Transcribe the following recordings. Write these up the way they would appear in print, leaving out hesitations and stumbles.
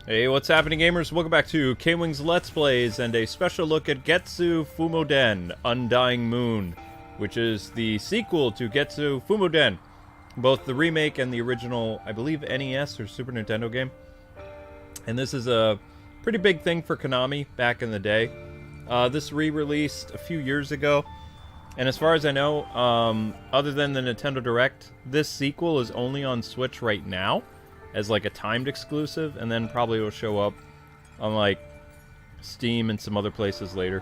Hey, what's happening, gamers? Welcome back to KwingsLetsPlays and a special look at Getsu Fuma Undying Moon, which is the sequel to Getsu Fuma, both the remake and the original, I believe, NES or Super Nintendo game. And this is a pretty big thing for Konami back in the day. This re-released a few years ago, and as far as I know, other than the Nintendo Direct, this sequel is only on Switch right now as like a timed exclusive, and then probably will show up on like Steam and some other places later.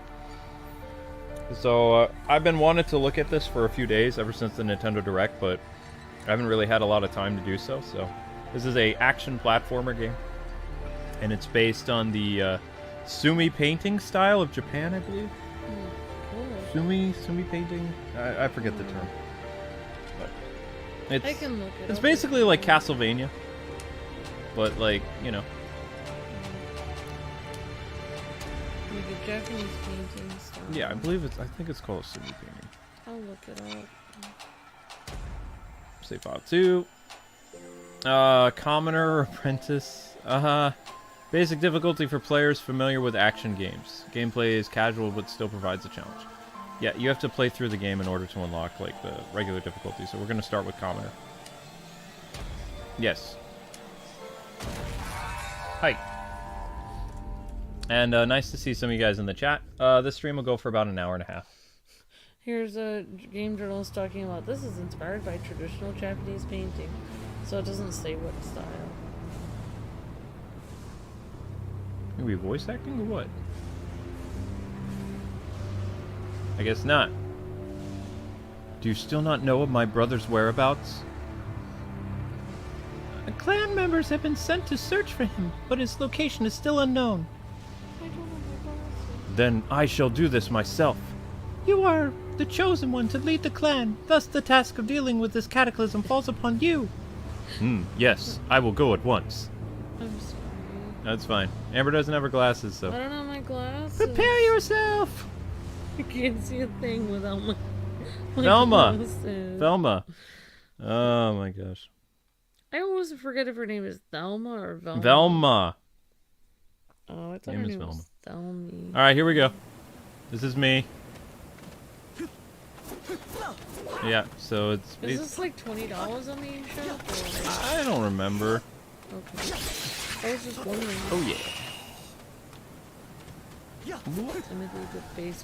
So I've been wanting to look at this for a few days ever since the Nintendo Direct, but I haven't really had a lot of time to do so. So this is a action platformer game, and it's based on the Sumi painting style of Japan, I believe. Cool. Sumi painting. I forget the term. But I can look it it's up. basically like Castlevania. But, like, you know. Like a Japanese painting style. Yeah, I think it's called a Sumi painting. I'll look it up. Save file 2. Commoner, Apprentice. Basic difficulty for players familiar with action games. Gameplay is casual, but still provides a challenge. Yeah, you have to play through the game in order to unlock, like, the regular difficulty. So we're going to start with Commoner. Yes. Hi. And nice to see some of you guys in the chat. This stream will go for about an hour and a half. Here's a game journalist talking about this is inspired by traditional Japanese painting, so it doesn't say what style. Are we voice acting or what? I guess not. Do you still not know of my brother's whereabouts? The clan members have been sent to search for him, but his location is still unknown. I don't know my glasses. Then I shall do this myself. You are the chosen one to lead the clan. Thus the task of dealing with this cataclysm falls upon you. Yes, I will go at once. I'm sorry. That's fine. Amber doesn't have her glasses, I so... don't have my glasses. Prepare yourself! I can't see a thing without my Velma! glasses. Velma! Oh my gosh. I always forget if her name is Thelma or Velma. Velma! Oh, I thought Name her is name was Thelmy. Alright, here we go. This is me. Yeah, so it's... Is this like $20 on the eShop? Or... I don't remember. Okay. I was just wondering. Oh yeah. Timothy the face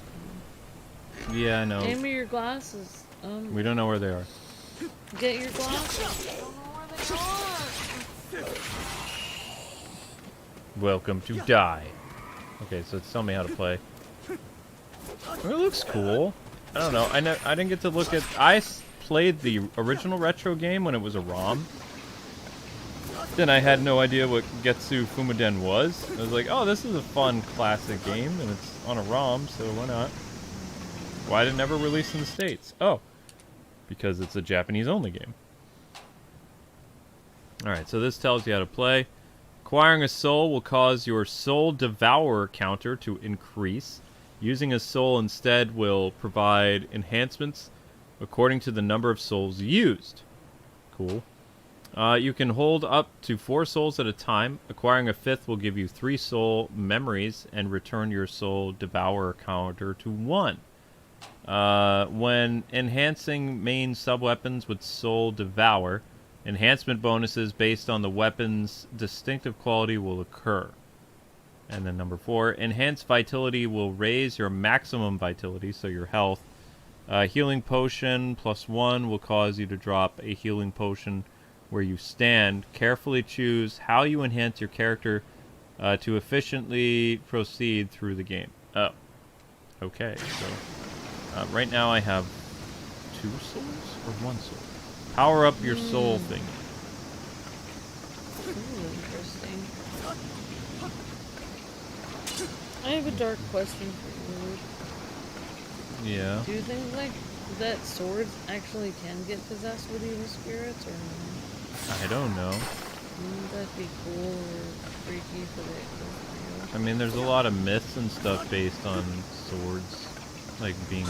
cream. Yeah, I know. Hand me your glasses. We don't know where they are. Get your glasses. I don't know where they are. Welcome to Die. Okay, so tell me how to play. Oh, it looks cool. I don't know. I didn't get to look at... I played the original retro game when it was a ROM. Then I had no idea what Getsu Fuma was. I was like, oh, this is a fun classic game, and it's on a ROM, so why not? Why did it never release in the States? Oh, because it's a Japanese-only game. Alright, so this tells you how to play. Acquiring a soul will cause your soul devourer counter to increase. Using a soul instead will provide enhancements according to the number of souls used. Cool. You can hold up to 4 souls at a time. Acquiring a 5th will give you 3 soul memories and return your soul devourer counter to 1. When enhancing main sub-weapons with soul devour, enhancement bonuses based on the weapon's distinctive quality will occur. And then number 4, enhanced vitality will raise your maximum vitality, so your health. Healing potion +1 will cause you to drop a healing potion where you stand. Carefully choose how you enhance your character to efficiently proceed through the game. Oh. Okay, so right now I have 2 souls or 1 soul? Power up your soul thingy. Ooh, interesting. I have a dark question for you. Yeah. Do you think like that swords actually can get possessed with evil spirits or no? I don't know. Wouldn't that be cool or freaky for the I mean, there's a lot of myths and stuff based on swords, like being,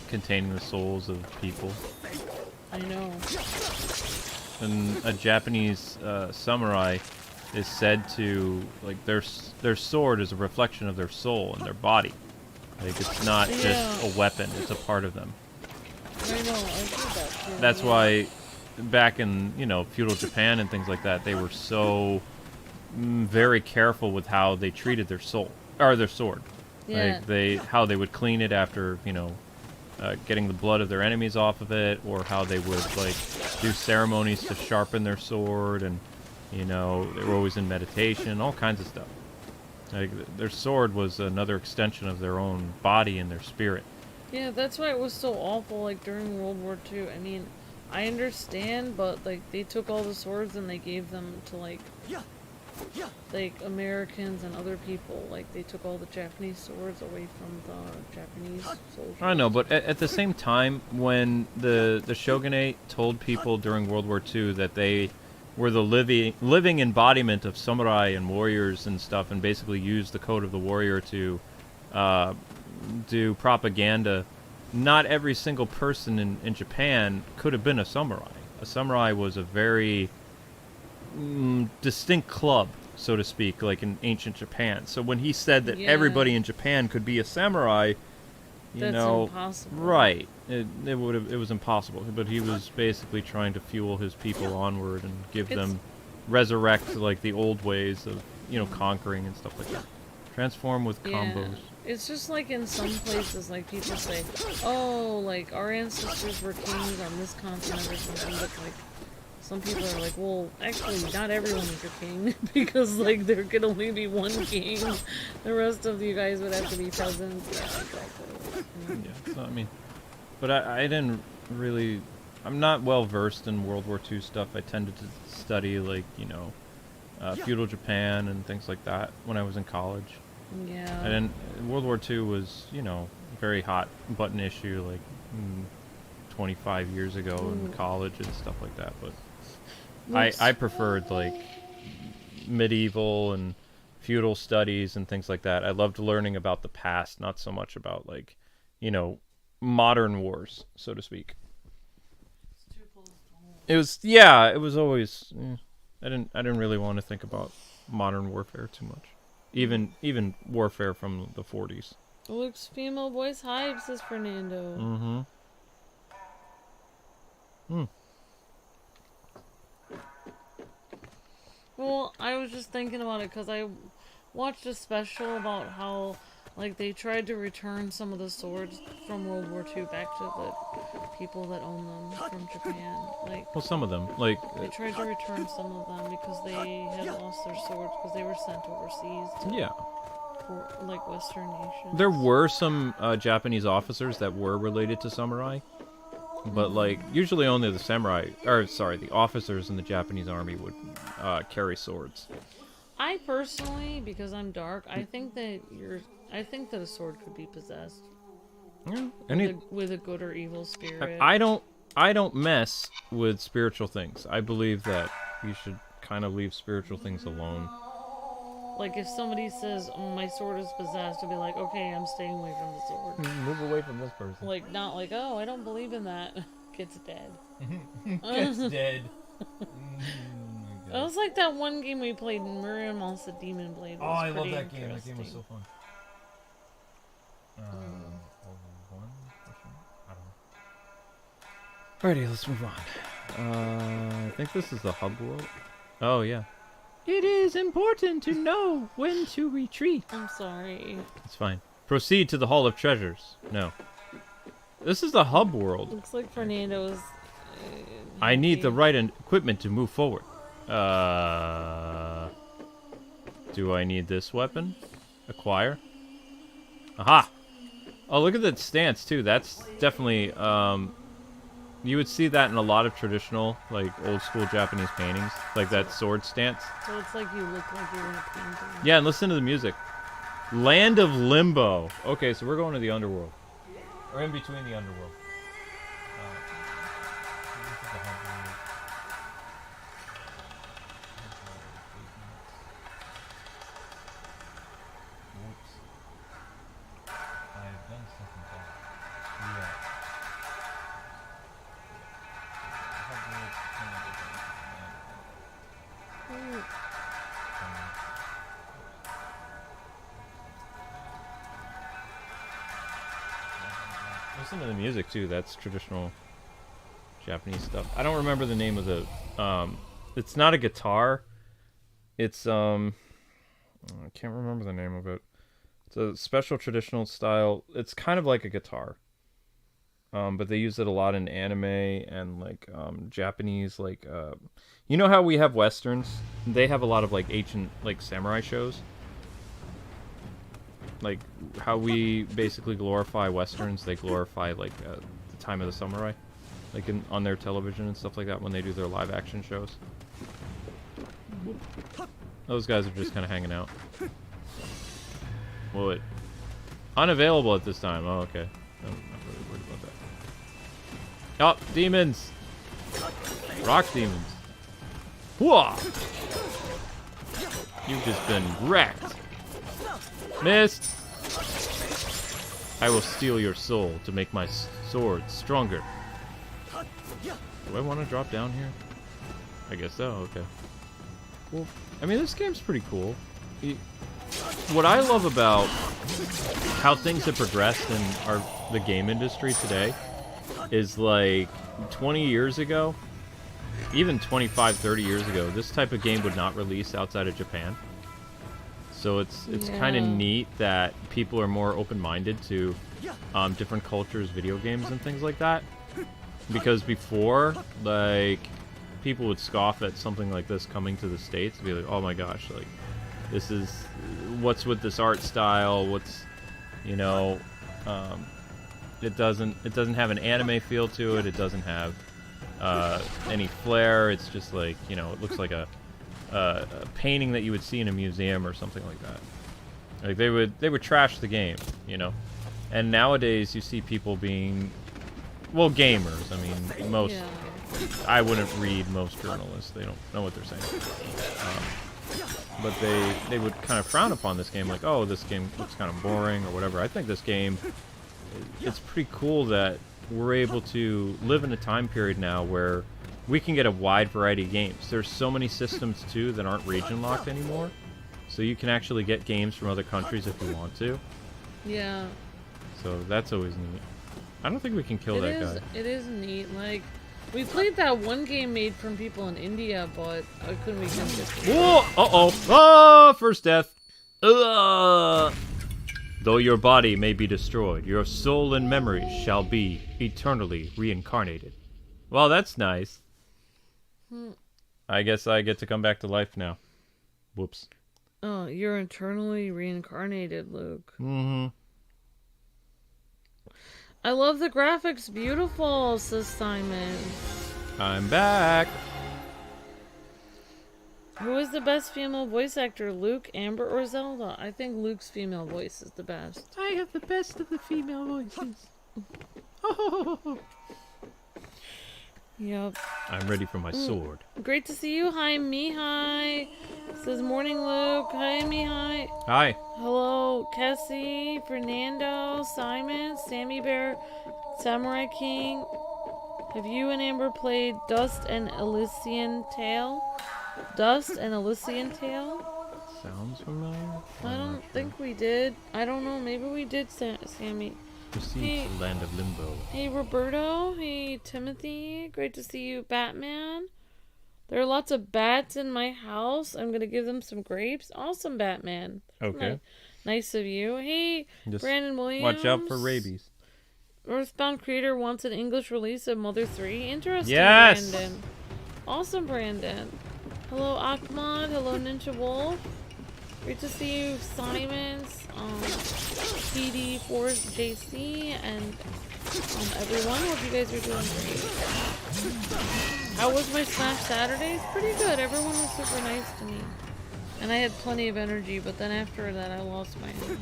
containing the souls of people. I know. And a Japanese samurai is said to, like, their sword is a reflection of their soul and their body. Like, it's not just a weapon, it's a part of them. I know, I heard that too. That's why back in, you know, feudal Japan and things like that, they were so very careful with how they treated their soul, or their sword. Yeah. Like, how they would clean it after, you know, getting the blood of their enemies off of it, or how they would, like, do ceremonies to sharpen their sword, and, you know, they were always in meditation, all kinds of stuff. Like, their sword was another extension of their own body and their spirit. Yeah, that's why it was so awful, like, during World War II. I mean, I understand, but, like, they took all the swords and they gave them to, like, Americans and other people. Like, they took all the Japanese swords away from the Japanese soldiers. I know, but at the same time, when the shogunate told people during World War II that they were the living embodiment of samurai and warriors and stuff, and basically used the code of the warrior to do propaganda, not every single person in Japan could have been a samurai. A samurai was a very distinct club, so to speak, like in ancient Japan. So when he said that everybody in Japan could be a samurai, That's impossible. Right. It was impossible. But he was basically trying to fuel his people onward and give them, resurrect, like, the old ways of, you know, conquering and stuff like that. Transform with combos. It's just like in some places, like, people say, oh, like, our ancestors were kings on this continent or something, but, like, some people are like, well, actually, not everyone is your king, because, like, there could only be one king. The rest of you guys would have to be peasants. Yeah, exactly. Yeah, so, I mean, but I didn't really, I'm not well versed in World War II stuff. I tended to study, like, you know, feudal Japan and things like that when I was in college. Yeah. And then World War II was, you know, a very hot button issue, like 25 years ago in college and stuff like that. But I preferred, like, medieval and feudal studies and things like that. I loved learning about the past, not so much about, like, you know, modern wars, so to speak. It's too close to home. It was, yeah, it was always. I didn't really want to think about modern warfare too much, even warfare from the 40s. Luke's female voice hype, says Fernando. Well, I was just thinking about it because I watched a special about how, like, they tried to return some of the swords from World War II back to the people that own them from Japan. Like, Well, some of them, like, they tried to return some of them because they had lost their swords because they were sent overseas to, for, like, Western nations. there were some Japanese officers that were related to samurai, but, like, usually only the the officers in the Japanese army would carry swords. I personally, because I'm dark, I think that a sword could be possessed. Yeah. With a good or evil spirit. I don't mess with spiritual things. I believe that you should kind of leave spiritual things alone. Like, if somebody says, oh, my sword is possessed, I'll be like, okay, I'm staying away from the sword. Move away from this person. Like, not like, oh, I don't believe in that. Gets dead. Gets dead. That was like that one game we played, Miriam Mouse the Demon Blade. Oh, I love that game. That game was so fun. Alrighty, let's move on. I think this is the hub world. Oh, yeah. It is important to know when to retreat. I'm sorry. It's fine. Proceed to the Hall of Treasures. No. This is the hub world. Looks like Fernando's... I need the right equipment to move forward. Do I need this weapon? Acquire. Aha! Oh, look at that stance, too. That's definitely, you would see that in a lot of traditional, like, old-school Japanese paintings. Like that sword stance. So it's like you look like you're in a painting. Yeah, and listen to the music. Land of Limbo. Okay, so we're going to the underworld. Or in between the underworld. Listen to the music too. That's traditional Japanese stuff. I don't remember the name of the. It's not a guitar. It's I can't remember the name of it. It's a special traditional style. It's kind of like a guitar. But they use it a lot in anime and like Japanese like you know how we have westerns? They have a lot of like ancient like samurai shows. Like how we basically glorify westerns, they glorify like the time of the samurai, like on their television and stuff like that when they do their live action shows. Those guys are just kind of hanging out. What? Unavailable at this time. Oh, okay. No, not really worried about that. Oh, demons! Rock demons. Whoa! You've just been wrecked. Missed! I will steal your soul to make my sword stronger. Do I want to drop down here? I guess so, okay. Cool. I mean, this game's pretty cool. What I love about how things have progressed in the game industry today is like 20 years ago, even 25, 30 years ago, this type of game would not release outside of Japan. So it's kind of neat that people are more open-minded to different cultures, video games, and things like that. Because before, like, people would scoff at something like this coming to the States and be like, oh my gosh, like, this is, what's with this art style, what's, you know, it doesn't have an anime feel to it, it doesn't have any flair, it's just like, you know, it looks like a painting that you would see in a museum or something like that. Like they would trash the game, you know. And nowadays you see people being, well, gamers. I mean, most. Yeah. I wouldn't read most journalists. They don't know what they're saying. But they would kind of frown upon this game, like, oh, this game looks kind of boring or whatever. I think this game, it's pretty cool that we're able to live in a time period now where we can get a wide variety of games. There's so many systems, too, that aren't region locked anymore. So you can actually get games from other countries if you want to. Yeah. So that's always neat. I don't think we can kill that guy. It is neat. Like, we played that one game made from people in India, but couldn't we get it? Whoa! Uh-oh! Ah! First death. Though your body may be destroyed, your soul and memory shall be eternally reincarnated. Well, that's nice. I guess I get to come back to life now. Whoops. Oh, you're eternally reincarnated, Luke. Mm-hmm. I love the graphics. Beautiful, says Simon. I'm back. Who is the best female voice actor, Luke, Amber, or Zelda? I think Luke's female voice is the best. I have the best of the female voices. Yep. I'm ready for my sword. Great to see you. Hi, Mihai. Says morning, Luke. Hi, Mihai. Hi. Hello, Cassie, Fernando, Simon, Sammy Bear, Samurai King. Have you and Amber played Dust and Elysian Tale? Dust and Elysian Tale? Sounds familiar. I don't think we did. I don't know. Maybe we did, Sammy. Hey, the land of Limbo. Hey, Roberto. Hey, Timothy. Great to see you, Batman. There are lots of bats in my house. I'm going to give them some grapes. Awesome, Batman. Okay. Nice of you. Hey, just Brandon Williams. Watch out for rabies. Earthbound creator wants an English release of Mother 3. Interesting, yes! Brandon. Awesome, Brandon. Hello, Ahmad. Hello, Ninja Wolf. Great to see you, Simons, PD4JC, and everyone. Hope you guys are doing great. How was my Smash Saturdays? Pretty good. Everyone was super nice to me. And I had plenty of energy, but then after that I lost my energy.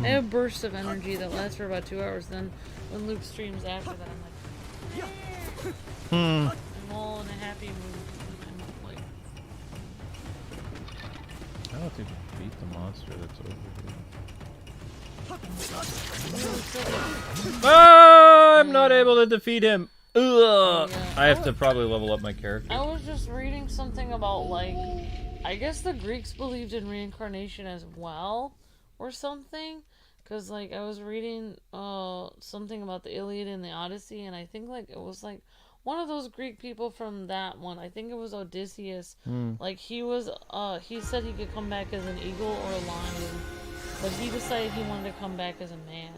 I have bursts of energy that last for about 2 hours. Then when Luke streams after that, I'm like, I'm all in a happy mood. I don't think we beat the monster that's over here. I'm not able to defeat him. Ugh. Yeah. I have to probably level up my character. I was just reading something about, like, I guess the Greeks believed in reincarnation as well, or something. Because, like, I was reading something about the Iliad and the Odyssey, and I think, like, it was, like, one of those Greek people from that one. I think it was Odysseus. Like, he said he could come back as an eagle or a lion, but he decided he wanted to come back as a man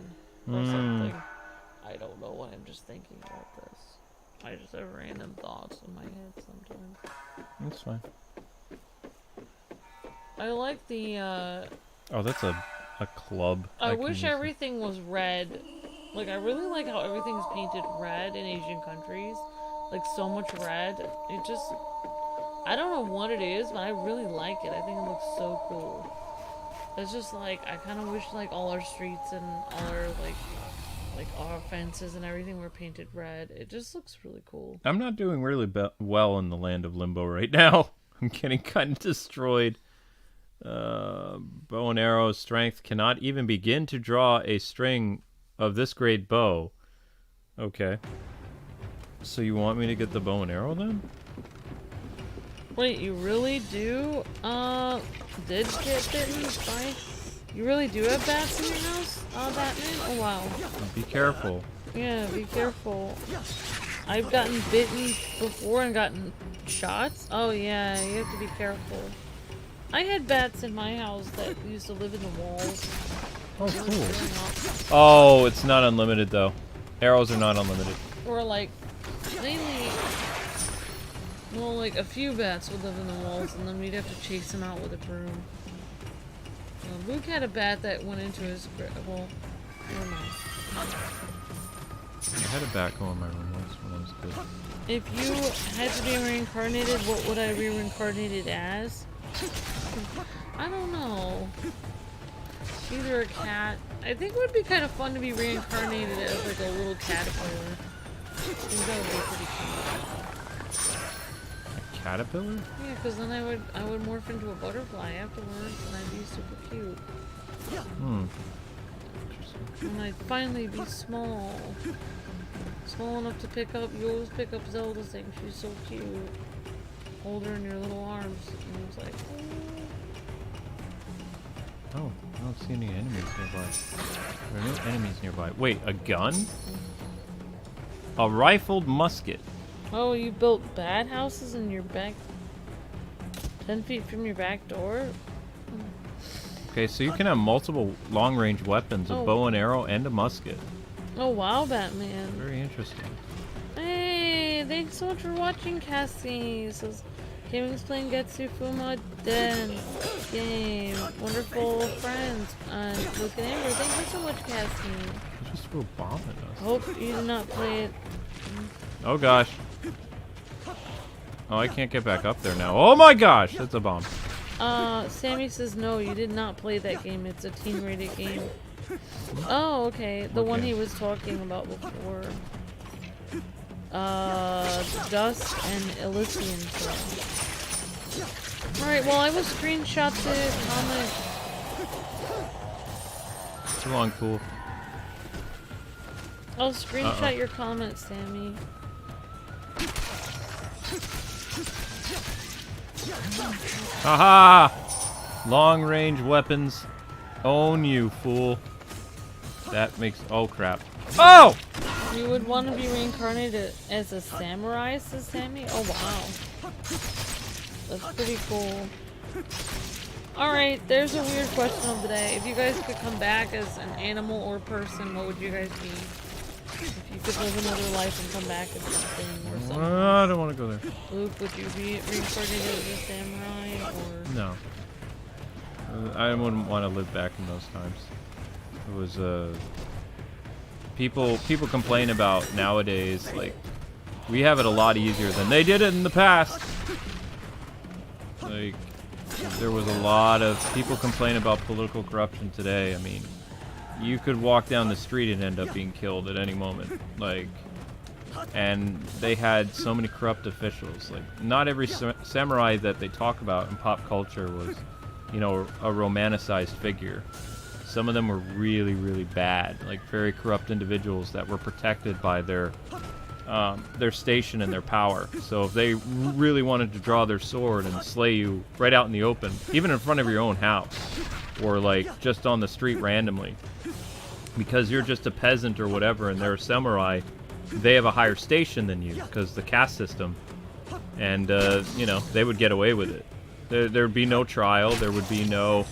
or something. I don't know why I'm just thinking about this. I just have random thoughts in my head sometimes. That's fine. I like the, Oh, that's a club. I wish everything was red. Like, I really like how everything's painted red in Asian countries. Like, so much red. It just... I don't know what it is, but I really like it. I think it looks so cool. It's just, like, I kind of wish, like, all our streets and all our, like all our fences and everything were painted red. It just looks really cool. I'm not doing really well in the land of Limbo right now. I'm getting kind of destroyed. Bow and arrow strength cannot even begin to draw a string of this great bow. Okay. So you want me to get the bow and arrow then? Wait, you really do? Did get bitten by... You really do have bats in your house, Batman? Oh, wow. Be careful. Yeah, be careful. I've gotten bitten before and gotten shots. Oh, yeah, you have to be careful. I had bats in my house that used to live in the walls. Oh, cool. Oh, it's not unlimited, though. Arrows are not unlimited. Or, like, mainly... Well, like, a few bats would live in the walls, and then we'd have to chase them out with a broom. Luke had a bat that went into his... Well, never mind. I had a bat go in my room once when I was a kid. If you had to be reincarnated, what would I be reincarnated as? I don't know. Either a cat. I think it would be kind of fun to be reincarnated as like a little caterpillar. I think that would be pretty cool. A caterpillar? Yeah, because then I would morph into a butterfly afterwards, and I'd be super cute. Interesting. And I'd finally be small. Small enough to pick up. You always pick up Zelda's thing. She's so cute. Hold her in your little arms. And it's like, oh, I don't see any enemies nearby. There are no enemies nearby. Wait, a gun? A rifled musket. oh, you built bad houses in your back 10 feet from your back door? Okay, so you can have multiple long-range weapons, a bow and arrow, and a musket. Oh wow, Batman. Very interesting. Hey, thanks so much for watching, Cassie. Says, Kwings playing Getsu Fuma Den game. Wonderful friends. Luke and Amber, thank you so much, Cassie. You just threw a bomb at us. Hope you did not play it. Oh gosh. Oh, I can't get back up there now. Oh my gosh, that's a bomb. Sammy says no, you did not play that game. It's a teen-rated game. Oh, okay. The one he was talking about before. Dusk and Elysian Trail. Alright, well, I will screenshot the comment. Too long, cool. I'll screenshot your comment, Sammy. Haha! Long range weapons own you, fool. That makes... Oh, crap. Oh! You would want to be reincarnated as a samurai, says Sammy? Oh, wow. That's pretty cool. Alright, there's a weird question of the day. If you guys could come back as an animal or person, what would you guys be? If you could live another life and come back as something or something. I don't want to go there. Luke, would you be reincarnated as a samurai or... No. I wouldn't want to live back in those times. It was, people complain about nowadays, like, we have it a lot easier than they did it in the past. Like, there was a lot of people complain about political corruption today. I mean, you could walk down the street and end up being killed at any moment. Like, and they had so many corrupt officials. Like, not every samurai that they talk about in pop culture was, you know, a romanticized figure. Some of them were really, really bad, like very corrupt individuals that were protected by their their station and their power. So if they really wanted to draw their sword and slay you right out in the open, even in front of your own house, or like just on the street randomly, because you're just a peasant or whatever and they're a samurai, they have a higher station than you because the caste system, and you know, they would get away with it. There'd be no trial. There would be no,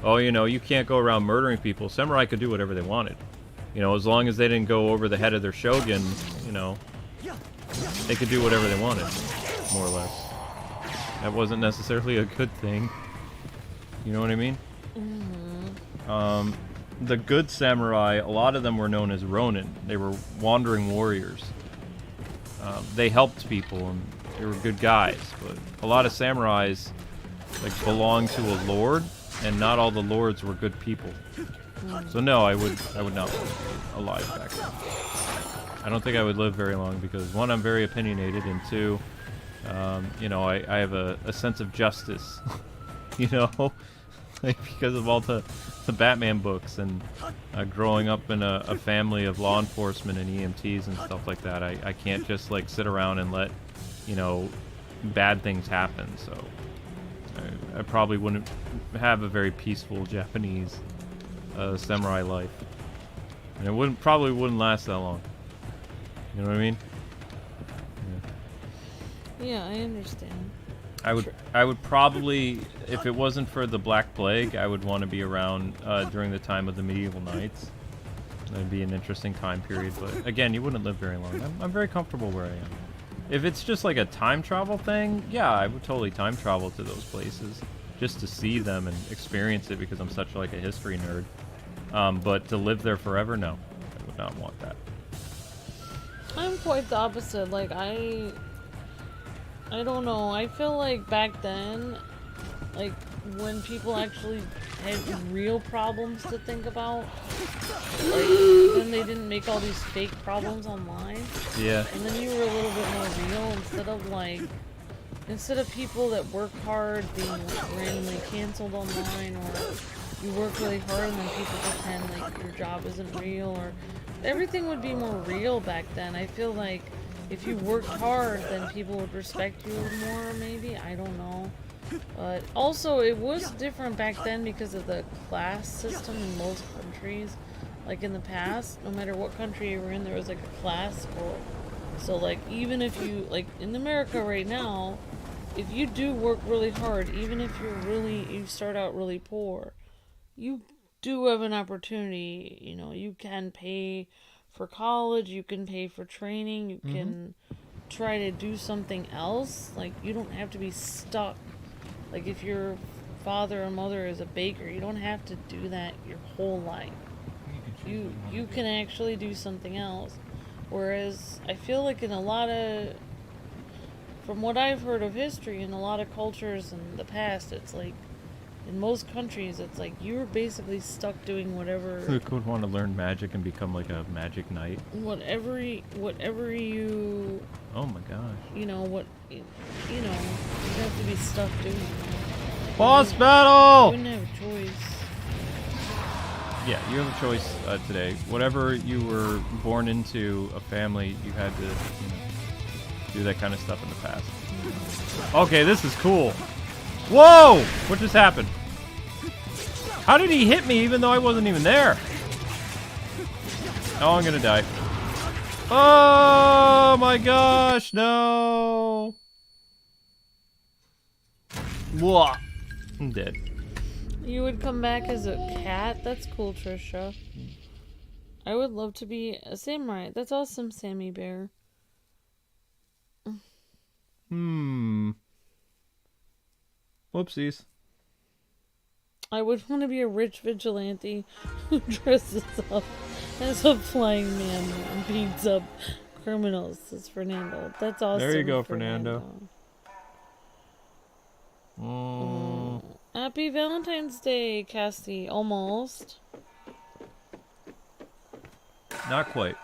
oh, you know, you can't go around murdering people. Samurai could do whatever they wanted, you know, as long as they didn't go over the head of their shogun. You know, they could do whatever they wanted, more or less. That wasn't necessarily a good thing. You know what I mean? Mm-hmm. The good samurai, a lot of them were known as ronin. They were wandering warriors. They helped people and they were good guys. But a lot of samurais like belonged to a lord, and not all the lords were good people. So no, I would not want to be alive back then. I don't think I would live very long because, one, I'm very opinionated, and two, you know, I have a sense of justice, you know, like because of all the Batman books and growing up in a family of law enforcement and EMTs and stuff like that. I can't just like sit around and let, you know, bad things happen. So I probably wouldn't have a very peaceful Japanese samurai life, and it probably wouldn't last that long. You know what I mean? Yeah, I understand. I would probably, if it wasn't for the Black Plague, I would want to be around during the time of the medieval knights. That'd be an interesting time period, but again, you wouldn't live very long. I'm very comfortable where I am. If it's just like a time travel thing, yeah, I would totally time travel to those places just to see them and experience it because I'm such like a history nerd. But to live there forever, no, I would not want that. I'm quite the opposite. Like, I don't know. I feel like back then, like, when people actually had real problems to think about, like, then they didn't make all these fake problems online. Yeah. And then you were a little bit more real instead of people that work hard being like, randomly canceled online, or you work really hard and then people pretend like your job isn't real, or everything would be more real back then. I feel like if you worked hard, then people would respect you more, maybe. I don't know. But also, it was different back then because of the class system in most countries. Like in the past, no matter what country you were in, there was like a class. So like, even if you, like in America right now, if you do work really hard, even if you start out really poor, you do have an opportunity. You know, you can pay for college, you can pay for training, you can try to do something else. Like, you don't have to be stuck. Like, if your father or mother is a baker, you don't have to do that your whole life. You can actually do something else. Whereas, I feel like in a lot of, from what I've heard of history, in a lot of cultures in the past, it's like, in most countries, it's like you're basically stuck doing whatever. Who would want to learn magic and become like a magic knight? Whatever you. Oh my gosh. You know, you have to be stuck doing. Boss battle! You wouldn't have a choice. Yeah, you have a choice today. Whatever you were born into, a family, you had to, you know, do that kind of stuff in the past. Okay, this is cool. Whoa! What just happened? How did he hit me even though I wasn't even there? Oh, I'm gonna die. Oh my gosh, no! Whoa! I'm dead. You would come back as a cat? That's cool, Trisha. I would love to be a samurai. That's awesome, Sammy Bear. Whoopsies. I would want to be a rich vigilante who dresses up as a flying man and beats up criminals. Says Fernando. That's awesome. There you go, Fernando. Happy Valentine's Day, Cassie. Almost. Not quite.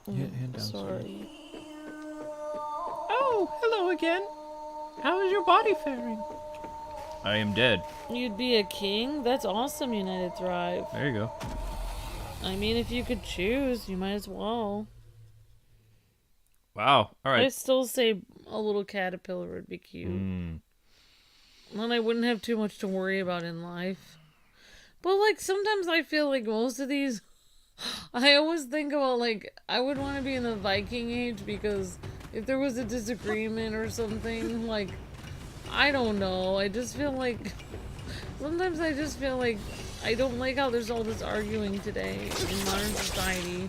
Hand down, sorry. Oh, hello again. How is your body faring? I am dead. You'd be a king? That's awesome, United Thrive. There you go. I mean, if you could choose, you might as well. Wow. All I right. still say a little caterpillar would be cute. Then I wouldn't have too much to worry about in life. But like sometimes I feel like most of these I always think about like I would want to be in the Viking age because if there was a disagreement or something, like I don't know. I just feel like sometimes I just feel like I don't like how there's all this arguing today in modern society.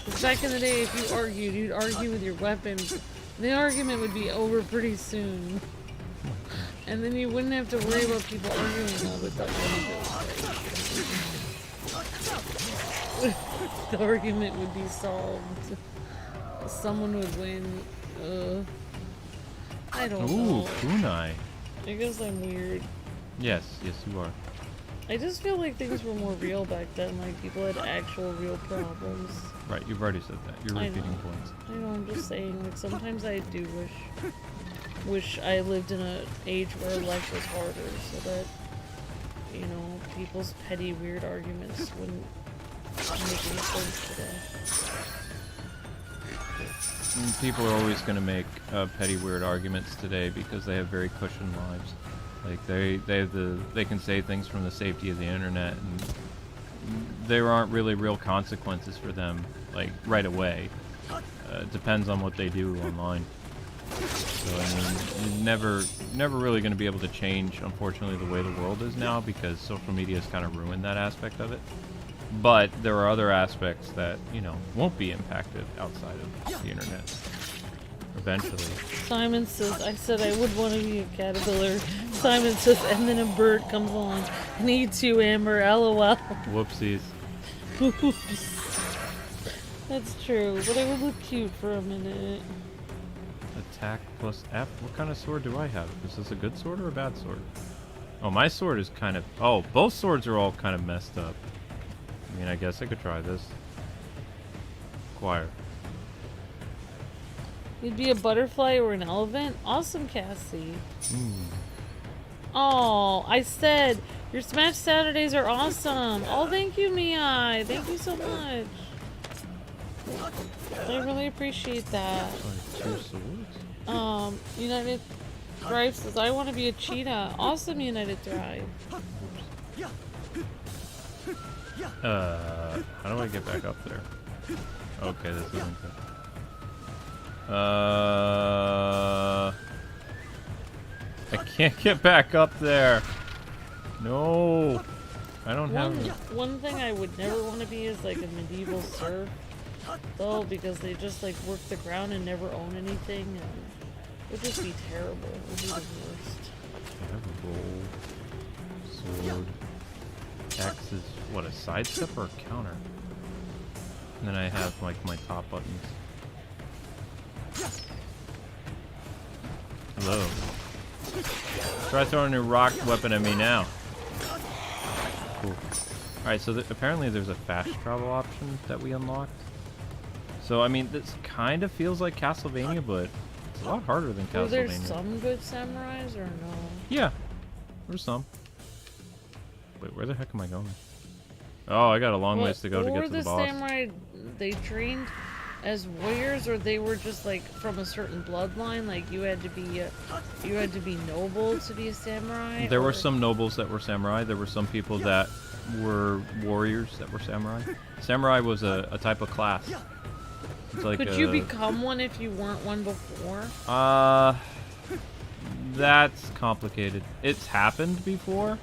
Because back in the day, if you argued, you'd argue with your weapons. The argument would be over pretty soon. And then you wouldn't have to worry about people arguing all the time. The argument would be solved. Someone would win. I don't know. Kunai. I guess I'm weird. Yes, you are. I just feel like things were more real back then. Like people had actual real problems. Right, you've already said that. You're repeating points. I know. I'm just saying. Like sometimes I do wish I lived in an age where life was harder, so that people's petty weird arguments wouldn't make any sense today. People are always going to make petty weird arguments today because they have very cushioned lives. Like they can say things from the safety of the internet, and there aren't really real consequences for them like right away. It depends on what they do online. So I mean, you're never really going to be able to change, unfortunately, the way the world is now because social media has kind of ruined that aspect of it. But there are other aspects that won't be impacted outside of the internet. Eventually. Simon says, I said I would want to be a caterpillar. Simon says, and then a bird comes along and eats you, Amber. LOL. Whoopsies. That's true, but I would look cute for a minute. Attack plus F. What kind of sword do I have? Is this a good sword or a bad sword? Oh, my sword is kind of... Oh, both swords are all kind of messed up. I mean, I guess I could try this. Acquire. You'd be a butterfly or an elephant? Awesome, Cassie. Oh, I said your Smash Saturdays are awesome. Oh, thank you, Mia. Thank you so much. I really appreciate that. Two swords? United Thrive says, I want to be a cheetah. Awesome, United Thrive. How do I get back up there? Okay, this isn't good. I can't get back up there. No. I don't have... One thing I would never want to be is like a medieval serf. Though, because they just like work the ground and never own anything. And it would just be terrible. It would be the worst. I have a roll. Sword. X is what, a sidestep or a counter? And then I have like my top buttons. Hello. Try throwing a rock weapon at me now. Cool. Alright, so apparently there's a fast travel option that we unlocked. So, I mean, this kind of feels like Castlevania, but it's a lot harder than Castlevania. Were there some good samurais or no? Yeah, there's some. Wait, where the heck am I going? Oh, I got a long ways to go to get to the boss. Were the samurai, they trained as warriors, or they were just like from a certain bloodline? Like you had to be noble to be a samurai? There were some nobles that were samurai. There were some people that were warriors that were samurai. Samurai was a type of class. It's like Could you become one if you weren't one before? That's complicated. It's happened before,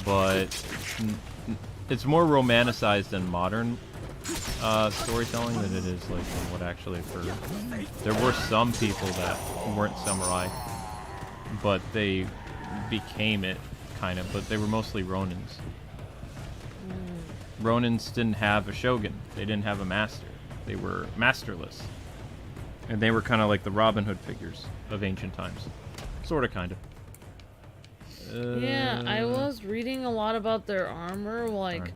but it's more romanticized in modern storytelling than it is like what actually occurred. There were some people that weren't samurai, but they became it, kind of, but they were mostly Ronins. Ronins didn't have a shogun. They didn't have a master. They were masterless. And they were kind of like the Robin Hood figures of ancient times. Sort of, kind of. Yeah, I was reading a lot about their armor. Like,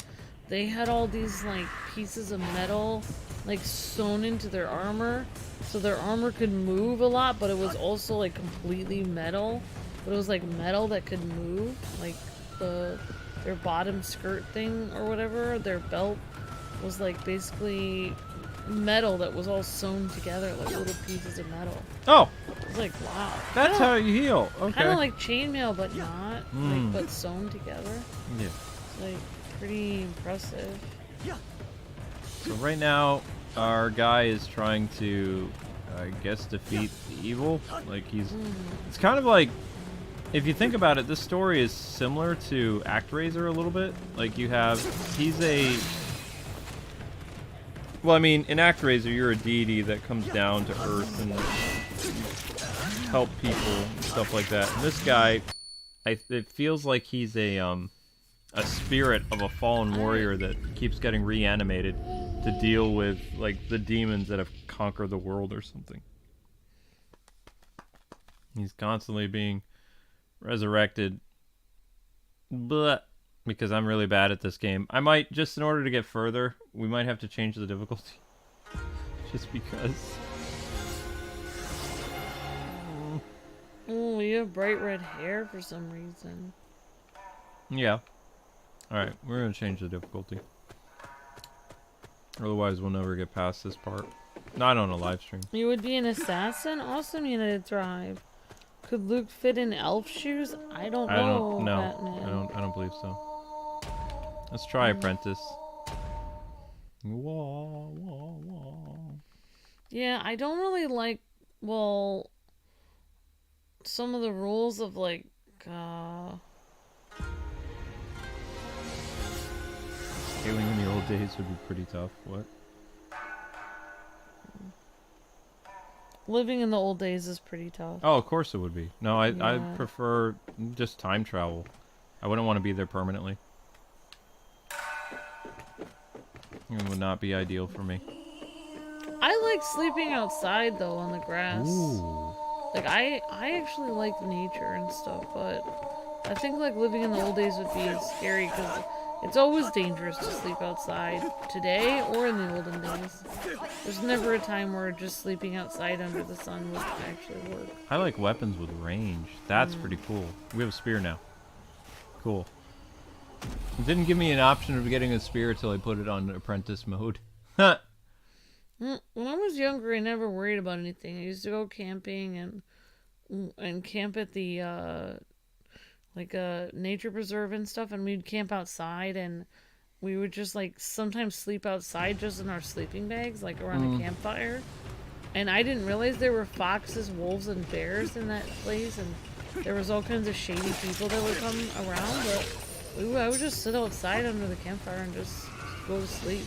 they had all these, like, pieces of metal, like, sewn into their armor. So their armor could move a lot, but it was also, like, completely metal. But it was, like, metal that could move. Like, their bottom skirt thing or whatever, their belt was, like, basically metal that was all sewn together, like little pieces of metal. Oh! I was like, wow. That's how you heal. Okay. Kind of like chainmail, but not. Like, but sewn together. Yeah. It's like pretty impressive. So right now, our guy is trying to, I guess, defeat the evil. Like he's, it's kind of like, if you think about it, this story is similar to ActRaiser a little bit. Like you have, he's a, well, I mean, in ActRaiser, you're a deity that comes down to Earth and help people and stuff like that. And this guy, it feels like he's a spirit of a fallen warrior that keeps getting reanimated to deal with, like, the demons that have conquered the world or something. He's constantly being resurrected. But because I'm really bad at this game, I might, just in order to get further, we might have to change the difficulty. Just because. Oh, you have bright red hair for some reason. Yeah. Alright, we're gonna change the difficulty. Otherwise, we'll never get past this part. Not on a live stream. You would be an assassin? Awesome, United Thrive. Could Luke fit in elf shoes? I don't know. No, I don't believe so. Let's try Apprentice. Wah, wah, wah. Yeah, I don't really like, well, some of the rules of, like, Healing in the old days would be pretty tough. What? living in the old days is pretty tough. Oh, of course it would be. No, I Yeah. prefer just time travel. I wouldn't want to be there permanently. It would not be ideal for me. I like sleeping outside, though, on the grass. Ooh. Like, I actually like nature and stuff, but I think, like, living in the old days would be scary, because it's always dangerous to sleep outside, today or in the olden days. There's never a time where just sleeping outside under the sun would actually work. I like weapons with range. That's pretty cool. We have a spear now. Cool. It didn't give me an option of getting a spear until I put it on Apprentice mode. Huh. When I was younger, I never worried about anything. I used to go camping and camp at the nature preserve and stuff, and we'd camp outside, and we would just, like, sometimes sleep outside just in our sleeping bags, like around a campfire. And I didn't realize there were foxes, wolves, and bears in that place, and there was all kinds of shady people that would come around, but I would just sit outside under the campfire and just go to sleep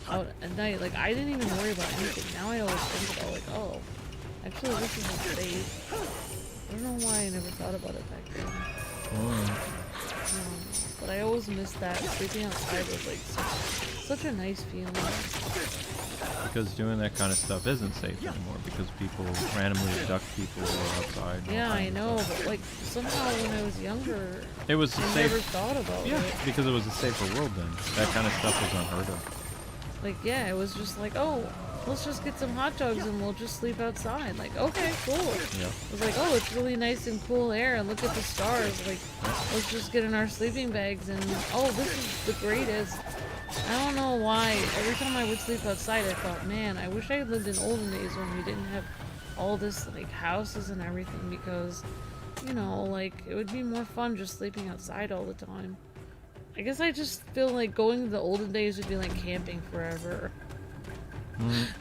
out at night. Like, I didn't even worry about anything. Now I always think about, like, oh, actually this isn't safe. I don't know why I never thought about it back then. But I always miss that. Sleeping outside was, like, such a nice feeling. Because doing that kind of stuff isn't safe anymore, because people randomly abduct people who are outside. Yeah, I know, but, like, somehow when I was younger, it was I safe. never thought about Yeah, it. because it was a safer world then. That kind of stuff was unheard of. Like, yeah, it was just like, oh, let's just get some hot dogs and we'll just sleep outside. Like, okay, cool. Yeah. It was like, oh, it's really nice and cool air, and look at the stars. Like, let's just get in our sleeping bags, and oh, this is the greatest. I don't know why. Every time I would sleep outside, I thought, man, I wish I had lived in olden days when we didn't have all this, like, houses and everything, because, you know, like, it would be more fun just sleeping outside all the time. I guess I just feel like going to the olden days would be like camping forever.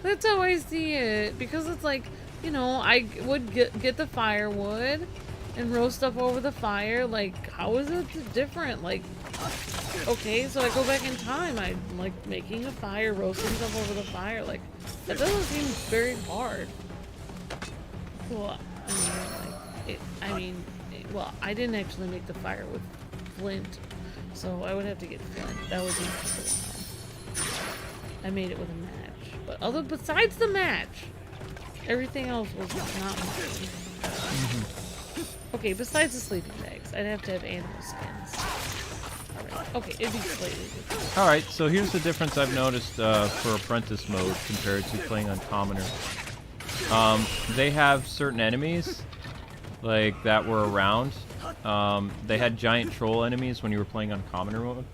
That's how I see it. Because it's like, you know, I would get the firewood and roast stuff over the fire. Like, how is it different? Like, okay, so I go back in time. I'm like making a fire, roasting stuff over the fire. Like, that doesn't seem very hard. Well, well, I didn't actually make the fire with flint. So I would have to get flint. That would be a while. I made it with a match. But besides the match, everything else was not mine. Okay, besides the sleeping bags, I'd have to have animal skins. Alright, okay, it'd be slightly different. Alright, so here's the difference I've noticed for Apprentice mode compared to playing on Commoner. They have certain enemies, like, that were around. They had giant troll enemies when you were playing on Commoner mode,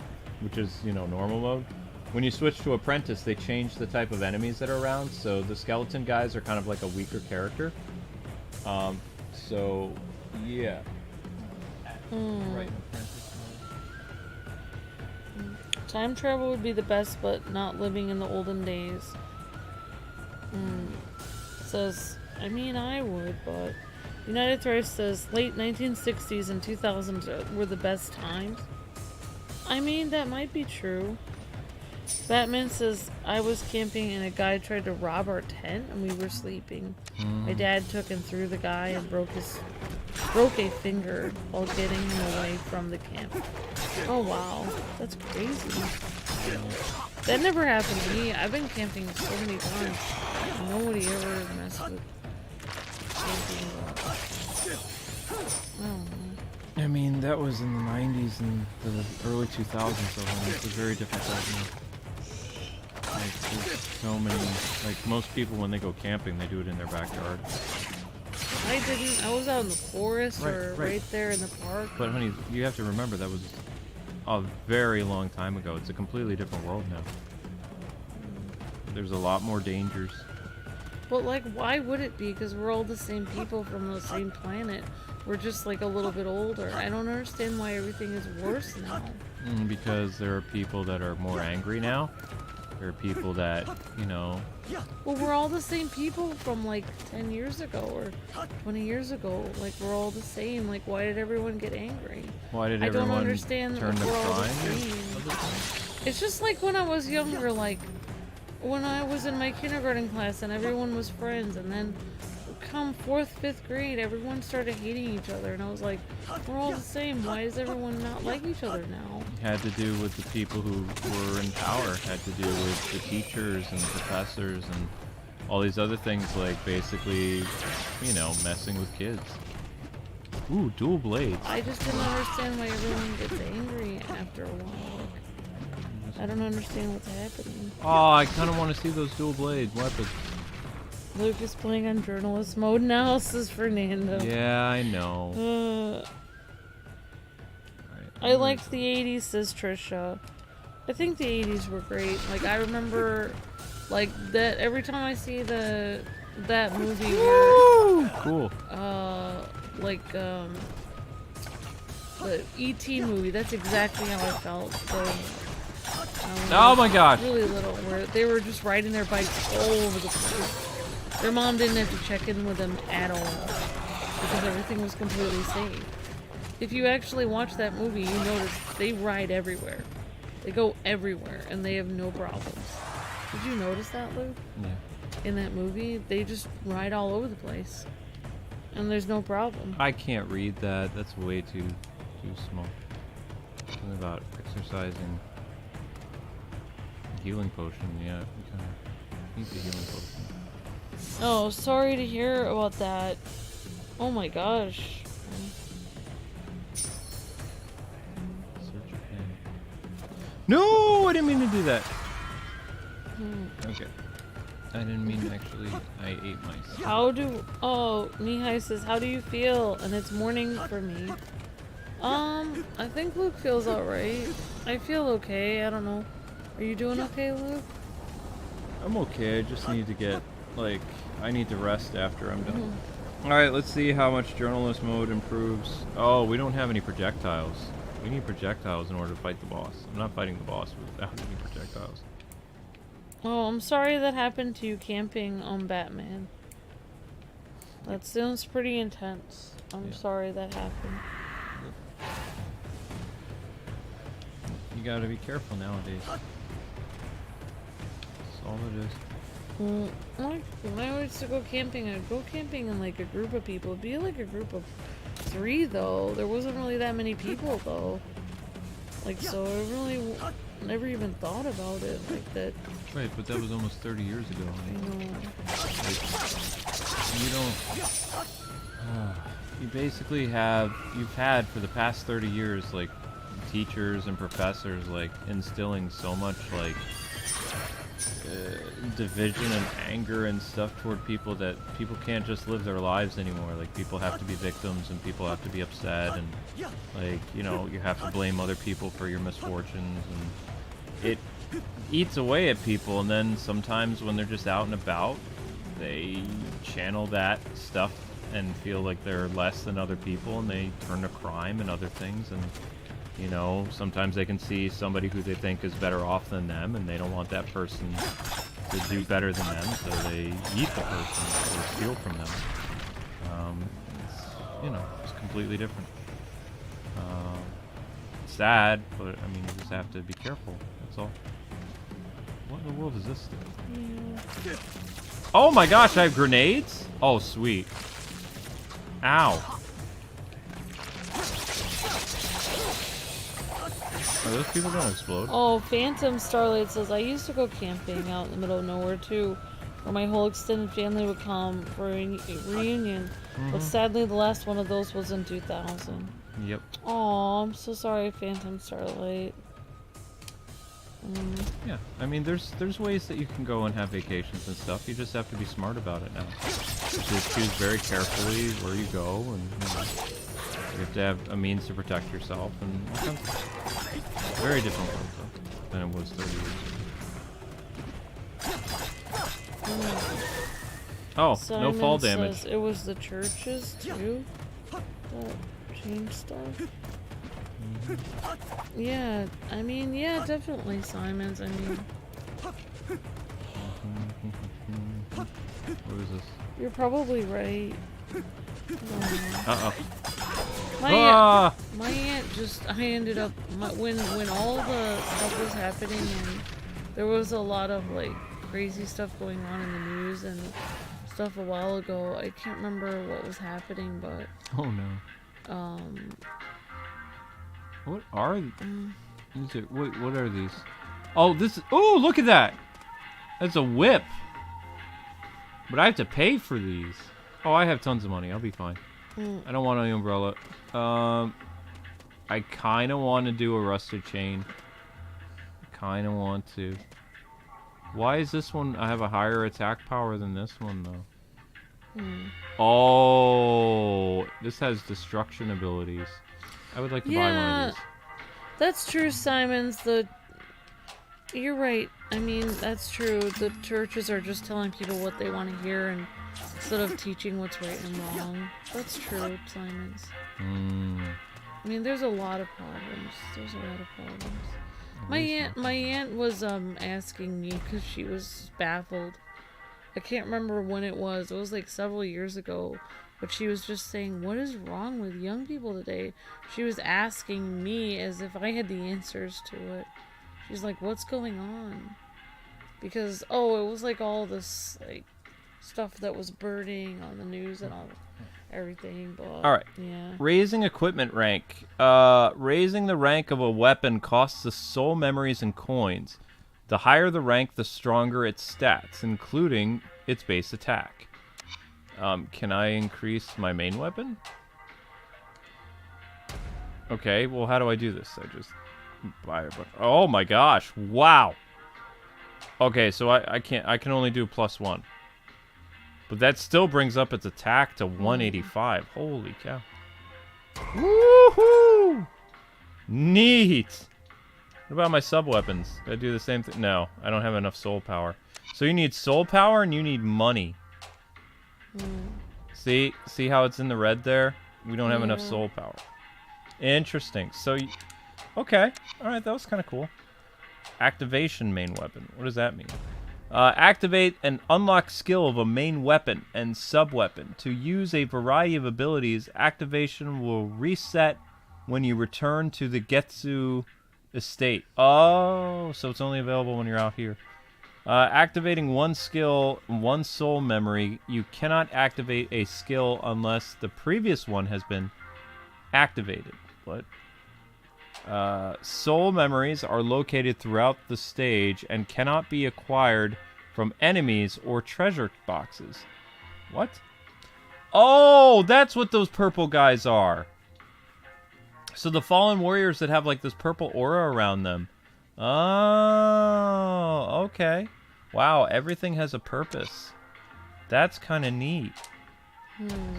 which is, you know, normal mode. when you switch to Apprentice, they change the type of enemies that are around. So the skeleton guys are kind of like a weaker character. So yeah. Right. Time travel would be the best, but not living in the olden days. Says, I mean, I would, but United Thrice says late 1960s and 2000s were the best times. I mean, that might be true. Batman says, I was camping and a guy tried to rob our tent and we were sleeping. My dad took and threw the guy and broke a finger while getting him away from the camp. Oh wow, that's crazy. That never happened to me. I've been camping so many times. Nobody ever messed with camping. I don't know. I mean, that was in the 90s and the early 2000s, so it's a very different time. Like, there's so many, like, most people when they go camping, they do it in their backyard. I didn't. I was out in the forest right there in the park. But honey, you have to remember that was a very long time ago. It's a completely different world now. There's a lot more dangers. But, like, why would it be? Because we're all the same people from the same planet. We're just, like, a little bit older. I don't understand why everything is worse now. Because there are people that are more angry now. There are people that, you know... Well, we're all the same people from, like, 10 years ago or 20 years ago. Like, we're all the same. Like, why did everyone get angry? Why did I everyone don't understand turn that to we're all the crime? same. It's just like when I was younger, like, when I was in my kindergarten class and everyone was friends, and then come 4th, 5th grade, everyone started hating each other, and I was like, we're all the same. Why does everyone not like each other now? It had to do with the people who were in power. It had to do with the teachers and the professors and all these other things, like basically, you know, messing with kids. Ooh, dual blades. I just didn't understand why everyone gets angry after a while. Like, I don't understand what's happening. Oh, I kind of want to see those dual blade weapons. Luke is playing on journalist mode now, says Fernando. Yeah, I know. I liked the 80s, says Trisha. I think the 80s were great. Like, I remember, like, that every time I see that movie where... Cool. The E.T. movie, that's exactly how I felt. Oh my gosh. Really little, where they were just riding their bikes all over the place. Their mom didn't have to check in with them at all because everything was completely safe. If you actually watch that movie, you notice they ride everywhere. They go everywhere and they have no problems. Did you notice that, Luke? Yeah. In that movie, they just ride all over the place. And there's no problem. I can't read that. That's way too small. Something about exercising. Healing potion, yeah. You kind of need the healing potion. Oh, sorry to hear about that. Oh my gosh. Search your pen. No, I didn't mean to do that. Okay. I didn't mean to actually. I ate mice. Oh, Mihai says, how do you feel? And it's morning for me. I think Luke feels alright. I feel okay, I don't know. Are you doing okay, Luke? I'm okay, I just need to get, like, I need to rest after I'm done. Alright, let's see how much journalist mode improves. Oh, we don't have any projectiles. We need projectiles in order to fight the boss. I'm not fighting the boss without any projectiles. Oh, I'm sorry that happened to you camping on Batman. That sounds pretty intense. I'm sorry that happened. You gotta be careful nowadays. That's all it is. Like, when I used to go camping, I'd go camping in like a group of people. It'd be like a group of 3 though. There wasn't really that many people though. Like, so I really never even thought about it like that. Right, but that was almost 30 years ago. You know. Like, you don't... you basically you've had for the past 30 years, like, teachers and professors, like, instilling so much, like, division and anger and stuff toward people that people can't just live their lives anymore. Like, people have to be victims and people have to be upset and, like, you know, you have to blame other people for your misfortunes and it eats away at people, and then sometimes when they're just out and about, they channel that stuff and feel like they're less than other people, and they turn to crime and other things. And you know, sometimes they can see somebody who they think is better off than them, and they don't want that person to do better than them, so they eat the person or steal from them. It's, you know, it's completely different. Sad, but I mean, you just have to be careful. That's all. What in the world is this thing? Yeah. Oh my gosh, I have grenades? Oh, sweet. Ow. Are those people gonna explode? Oh, Phantom Starlight says, I used to go camping out in the middle of nowhere too, where my whole extended family would come for a reunion. But sadly, the last one of those was in 2000. Yep. Oh, I'm so sorry, Phantom Starlight. Yeah, I mean, there's ways that you can go and have vacations and stuff. You just have to be smart about it now. Just choose very carefully where you go, and you know, you have to have a means to protect yourself, and all kinds of stuff. Very different world, though, than it was 30 years ago. Oh, Simon no fall damage. says it was the churches too that changed stuff. Yeah, I mean, yeah, definitely Simons. I mean, What is this? you're probably right. Uh-oh. My aunt just, I ended up, when all the stuff was happening and there was a lot of like crazy stuff going on in the news and stuff a while ago. I can't remember what was happening, but Oh no. What are wait, what are these? Oh, this. Oh, look at that. That's a whip. But I have to pay for these. Oh, I have tons of money. I'll be fine. I don't want any umbrella. I kind of want to do a rusted chain. I kind of want to. Why is this one? I have a higher attack power than this one, though. Oh, this has destruction abilities. I would like to buy one of these. That's true, Simons. You're right. I mean, that's true. The churches are just telling people what they want to hear and instead of teaching what's right and wrong. That's true, Simons. I mean, there's a lot of problems. There's a lot of problems. My aunt was asking me because she was baffled. I can't remember when it was. It was like several years ago. But she was just saying, what is wrong with young people today? She was asking me as if I had the answers to it. She's like, what's going on? Because, it was like all this like stuff that was burning on the news and everything. But, Alright. Yeah. Raising equipment rank. Raising the rank of a weapon costs the soul memories and coins. The higher the rank, the stronger its stats, including its base attack. Can I increase my main weapon? Okay, well, how do I do this? I just buy it. Oh my gosh! Wow. Okay, so I can only do +1, but that still brings up its attack to 185. Holy cow! Woohoo! Neat. What about my sub weapons? Do I do the same thing? No, I don't have enough soul power. So you need soul power and you need money. See how it's in the red there? We don't have enough soul power. Interesting. So, okay. All right, that was kind of cool. Activation main weapon. What does that mean? Activate an unlocked skill of a main weapon and sub-weapon. To use a variety of abilities, activation will reset when you return to the Getsu estate. Oh, so it's only available when you're out here. Activating one skill, one soul memory. You cannot activate a skill unless the previous one has been activated. What? Soul memories are located throughout the stage and cannot be acquired from enemies or treasure boxes. What? Oh, that's what those purple guys are. So the fallen warriors that have like this purple aura around them. Oh, okay. Wow, everything has a purpose. That's kind of neat.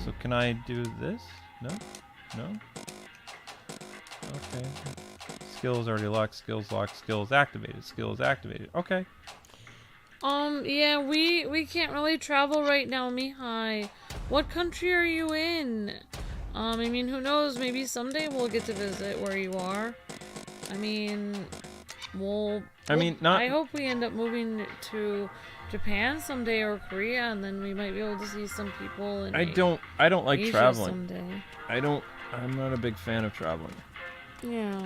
So can I do this? No? No? Okay. Skills already locked. Skills locked. Skills activated. Skills activated. Okay. Yeah, we can't really travel right now, Mihai. What country are you in? I mean, who knows? Maybe someday we'll get to visit where you are. I mean, I hope we end up moving to Japan someday or Korea, and then we might be able to see some people in I don't like Asia traveling. someday. I'm not a big fan of traveling. Yeah.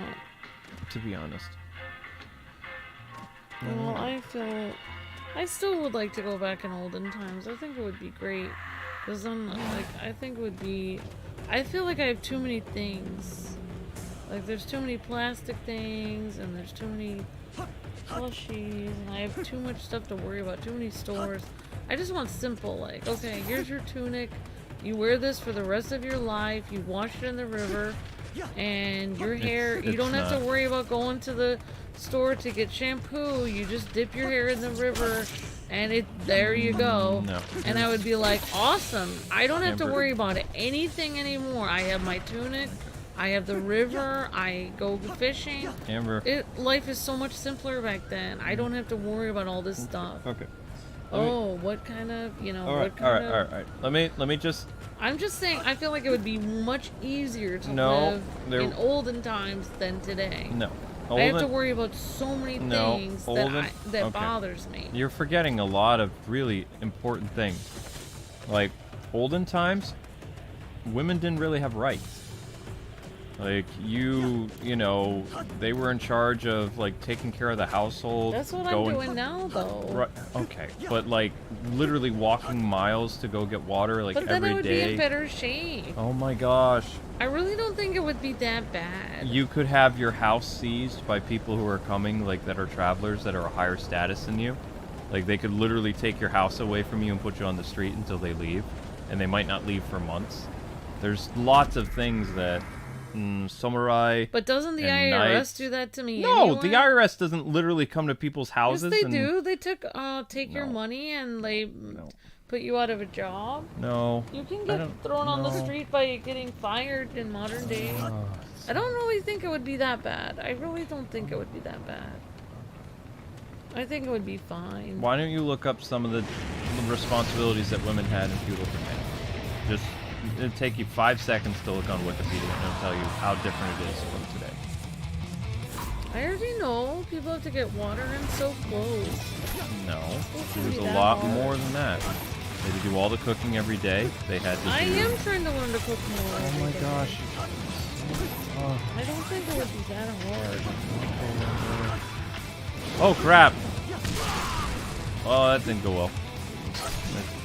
To be honest. Well, I still would like to go back in olden times. I think it would be great. Because I think it would be... I feel like I have too many things. Like, there's too many plastic things, and there's too many plushies, and I have too much stuff to worry about, too many stores. I just want simple, like, okay, here's your tunic, you wear this for the rest of your life, you wash it in the river, and your hair, you don't have to worry about going to the store to get shampoo, you just dip your hair in the river, and there you go. No. And I would be like, awesome, I don't have to worry about anything anymore. I have my tunic, I have the river, I go fishing. Amber. Life is so much simpler back then. I don't have to worry about all this stuff. Okay. What kind of, All right. Let me just... I'm just saying, I feel like it would be much easier to live in olden times than today. No. I have to worry about so many things that bothers me. You're forgetting a lot of really important things. Like, olden times, women didn't really have rights. Like, you know, they were in charge of, like, taking care of the household. That's what I'm doing now, though. Right, okay, but, like, literally walking miles to go get water, like, every day. But then I would be in better shape. Oh my gosh. I really don't think it would be that bad. You could have your house seized by people who are coming, like, that are travelers, that are a higher status than you. Like, they could literally take your house away from you and put you on the street until they leave. And they might not leave for months. There's lots of things that... samurai. But doesn't the IRS knights do that to me? No, anyway? the IRS doesn't literally come to people's houses. Yes, they do. They take your money and they put you out of a job. No. You can get thrown on the street by getting fired in modern day. I don't really think it would be that bad. I really don't think it would be that bad. I think it would be fine. Why don't you look up some of the responsibilities that women had in feudal Japan? Just... It'll take you 5 seconds to look on Wikipedia and it'll tell you how different it is from today. I already know. People have to get water and soap clothes. No. There was a lot more than that. They had to do all the cooking every day. They had to I am trying to learn to cook more. Oh my gosh. I don't think it would be that hard. Oh crap! Oh, that didn't go well.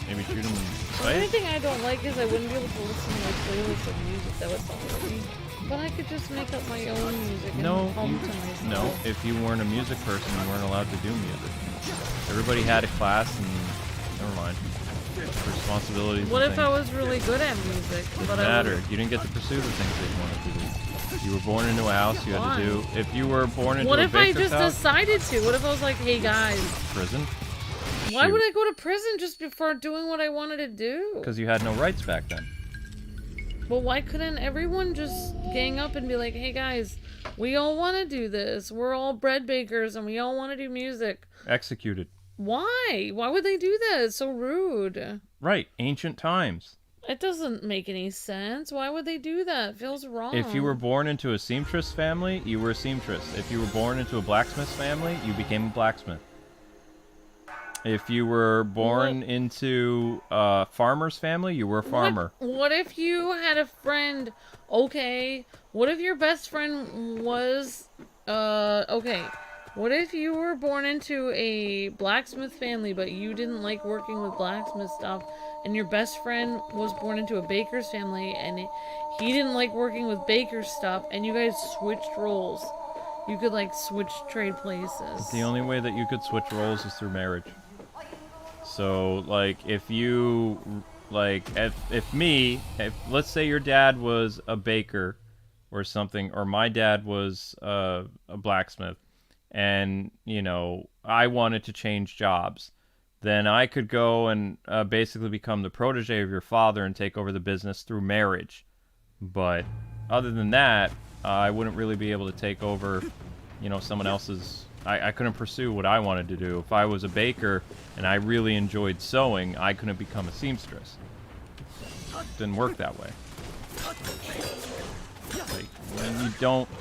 Maybe shoot him in the The only face? thing I don't like is I wouldn't be able to listen to a playlist of music that would follow me. But I could just make up my own music and hum to myself. No, if you weren't a music person, you weren't allowed to do music. Everybody had a class and... Never mind. Responsibilities. What if I was really good at music? Doesn't matter. You didn't get to pursue the things that you wanted to do. You were born into a house, you had to do... If you were born into a baker's house... What if I just decided to? What if I was like, hey guys... Prison? Why would I go to prison just before doing what I wanted to do? Because you had no rights back then. Well, why couldn't everyone just gang up and be like, hey guys, we all want to do this. We're all bread bakers and we all want to do music. Executed. Why? Why would they do that? It's so rude. Right. Ancient times. It doesn't make any sense. Why would they do that? It feels wrong. If you were born into a seamstress family, you were a seamstress. If you were born into a blacksmith family, you became a blacksmith. If you were born into a farmer's family, you were a farmer. What if you had a friend, okay, what if your best friend was, okay, what if you were born into a blacksmith family, but you didn't like working with blacksmith stuff, and your best friend was born into a baker's family, and he didn't like working with baker stuff, and you guys switched roles? You could, like, switch trade places. The only way that you could switch roles is through marriage. So, like, if you, like, if let's say your dad was a baker or something, or my dad was a blacksmith, and, you know, I wanted to change jobs, then I could go and basically become the protege of your father and take over the business through marriage. But other than that, I wouldn't really be able to take over, you know, someone else's. I couldn't pursue what I wanted to do. If I was a baker and I really enjoyed sewing, I couldn't become a seamstress. Didn't work that way. Like, when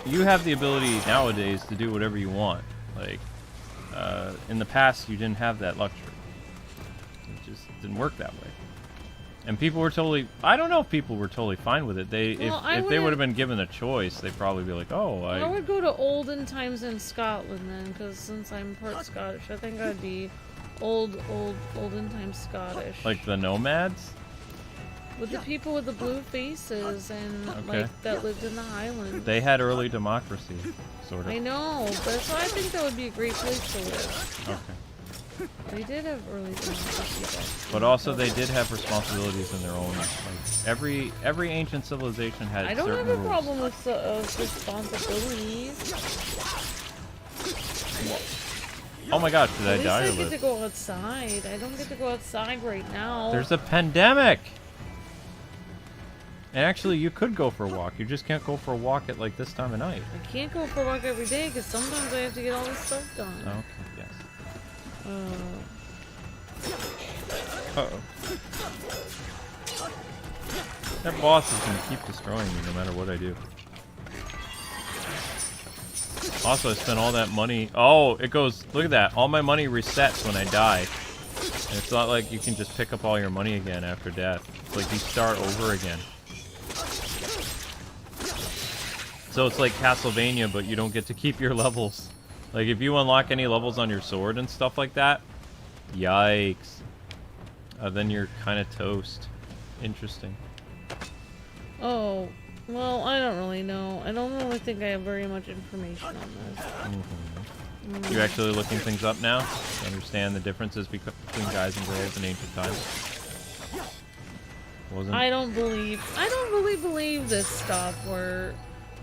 you have the ability nowadays to do whatever you want. Like, in the past, you didn't have that luxury. It just didn't work that way. And people were totally, I don't know if people were totally fine with it. If they would have been given a choice, they'd probably be like, oh, I would go to olden times in Scotland then, because since I'm part Scottish, I think I'd be olden times Scottish. Like the nomads? With the people with the blue faces and like that lived in the Highlands. They had early democracy, sort of. I know, but so I think that would be a great place to live. Okay. They did have early democracy, but also they did have responsibilities in their own. Like every ancient civilization had. I don't certain have a rules. problem with responsibilities. Oh my gosh, did I die or At least I live? get to go outside. I don't get to go outside right now. There's a pandemic! And actually, you could go for a walk. You just can't go for a walk at like this time of night. I can't go for a walk every day because sometimes I have to get all this stuff done. Okay, yes. Uh-oh. That boss is going to keep destroying me no matter what I do. Also, I spent all that money. Oh, it goes, look at that. All my money resets when I die. And it's not like you can just pick up all your money again after death. It's like you start over again. So it's like Castlevania, but you don't get to keep your levels. Like, if you unlock any levels on your sword and stuff like that, yikes. Then you're kind of toast. Interesting. Oh, well, I don't really know. I don't really think I have very much information on this. Mm-hmm. You're actually looking things up now to understand the differences between guys and girls in ancient times? I don't really believe this stuff where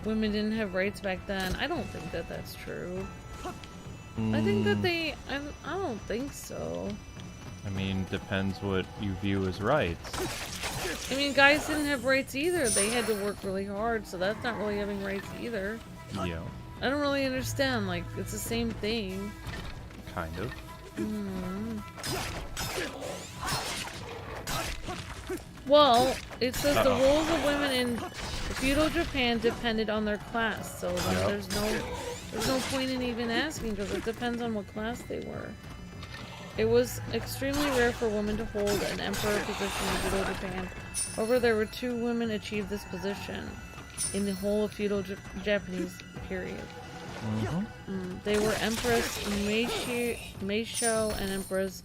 women didn't have rights back then. I don't think that that's true. I think that I don't think so. I mean, depends what you view as rights. I mean, guys didn't have rights either. They had to work really hard, so that's not really having rights either. Yeah. I don't really understand. Like, it's the same thing. Kind of. Well, it says the roles of women in feudal Japan depended on their class, so then there's no point in even asking because it depends on what class they were. It was extremely rare for women to hold an emperor position in feudal Japan. However, there were 2 women achieved this position in the whole of feudal Japanese period. They were Empress Meisho and Empress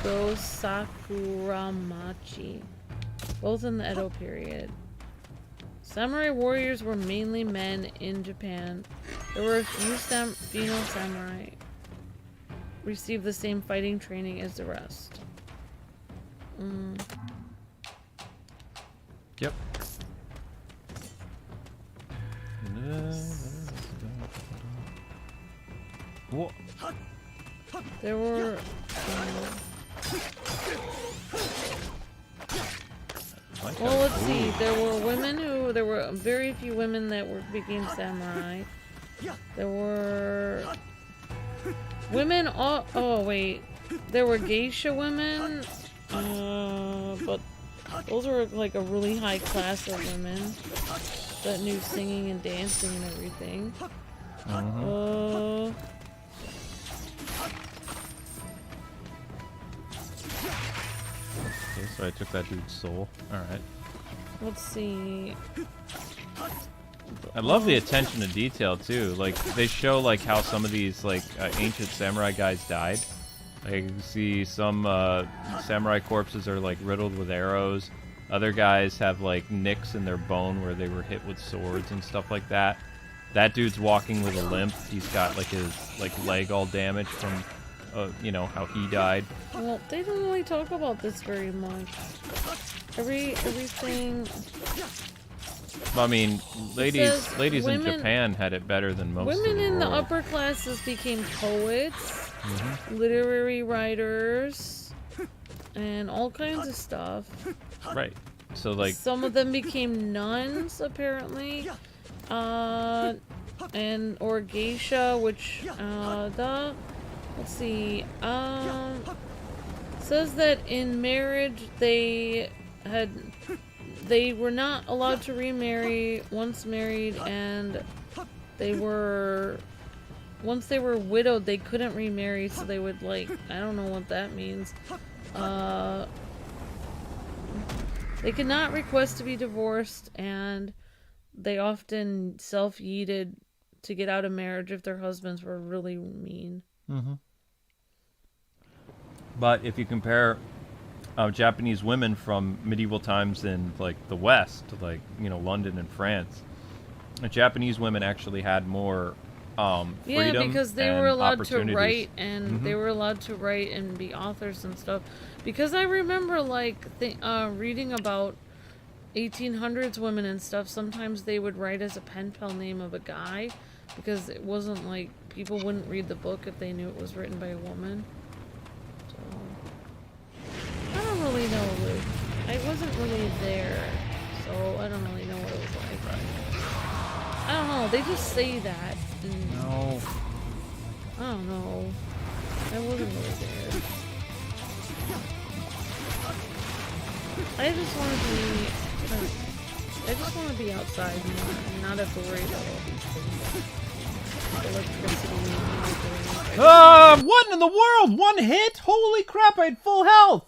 Go-Sakuramachi, both in the Edo period. Samurai warriors were mainly men in Japan. There were a few female samurai received the same fighting training as the rest. Yep. What? There were well, let's see. There were very few women that became samurai. There were women. Oh wait, there were geisha women, but those were like a really high class of women that knew singing and dancing and everything. Okay, so I took that dude's soul. Alright. Let's see. I love the attention to detail, too. Like, they show, like, how some of these, like, ancient samurai guys died. Like, you can see some samurai corpses are, like, riddled with arrows. Other guys have, like, nicks in their bone where they were hit with swords and stuff like that. That dude's walking with a limp. He's got, like, his, like, leg all damaged from... you know, how he died. Well, they don't really talk about this very much. Everything... I mean, ladies in Japan had it better than most of the Women in the world. upper classes became poets, literary writers, and all kinds of stuff. Right. So like some of them became nuns apparently, and or geisha, which let's see, says that in marriage they were not allowed to remarry once married, and once they were widowed they couldn't remarry, so they would like, I don't know what that means. They could not request to be divorced, and they often self-yeeted to get out of marriage if their husbands were really mean. Mm-hmm. But if you compare Japanese women from medieval times in like the West, like, you know, London and France, Japanese women actually had more freedom. Yeah, because they were allowed to write, and mm-hmm. they were allowed to write and be authors and stuff. Because I remember like reading about 1800s women and stuff. Sometimes they would write as a pen pal name of a guy, because it wasn't like, people wouldn't read the book if they knew it was written by a woman. So I don't really know, Luke. I wasn't really there, so I don't really know what it was like. I don't know, they just say that. No. I don't know. I wasn't really there. I just want to be outside and not have to worry about all these things. Electricity and What in the world? One hit? Holy crap, I had full health!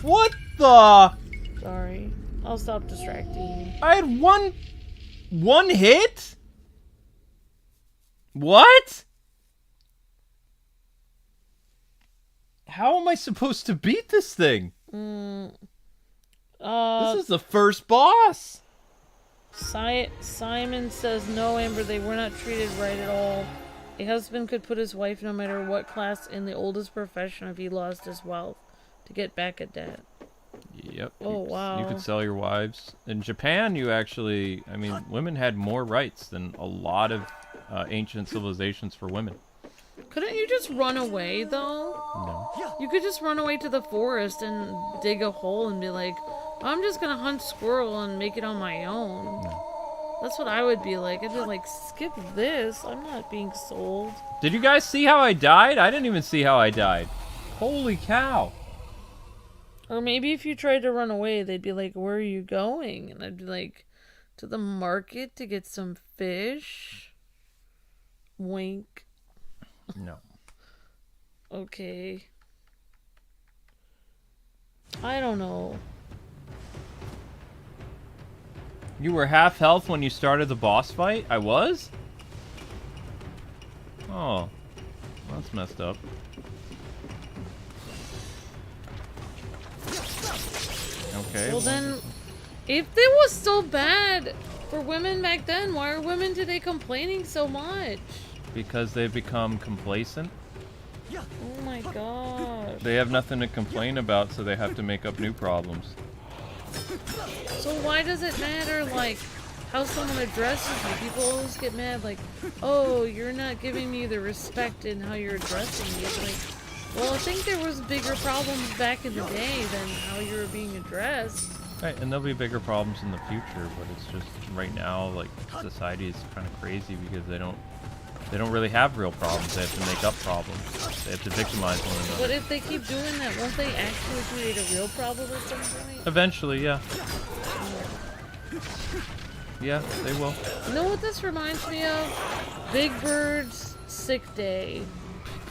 What the? Sorry. I'll stop distracting you. I had one hit? What? How am I supposed to beat this thing? This is the first boss. Simon says, no, Amber, they were not treated right at all. A husband could put his wife, no matter what class, in the oldest profession if he lost his wealth to get back at debt. Yep. Oh, wow. You could sell your wives. In Japan, you actually, I mean, women had more rights than a lot of ancient civilizations for women. Couldn't you just run away, though? No. You could just run away to the forest and dig a hole and be like, I'm just gonna hunt squirrel and make it on my own. No. That's what I would be like. I'd be like, skip this. I'm not being sold. Did you guys see how I died? I didn't even see how I died. Holy cow. Or maybe if you tried to run away, they'd be like, where are you going? And I'd be like, to the market to get some fish. Wink. No. Okay. I don't know. You were half health when you started the boss fight? I was? Oh. That's messed up. Okay. Well then, if it was so bad for women back then, why are women today complaining so much? Because they've become complacent. Oh my gosh. They have nothing to complain about, so they have to make up new problems. So why does it matter, like, how someone addresses you? People always get mad, like, oh, you're not giving me the respect in how you're addressing me. It's like, well, I think there was bigger problems back in the day than how you were being addressed. Right, and there'll be bigger problems in the future, but it's just right now, like, society is kind of crazy because they don't really have real problems. They have to make up problems. They have to victimize one another. But if they keep doing that, won't they actually create a real problem at some point? Eventually, yeah. Yeah, they will. You know what this reminds me of? Big Bird's sick day.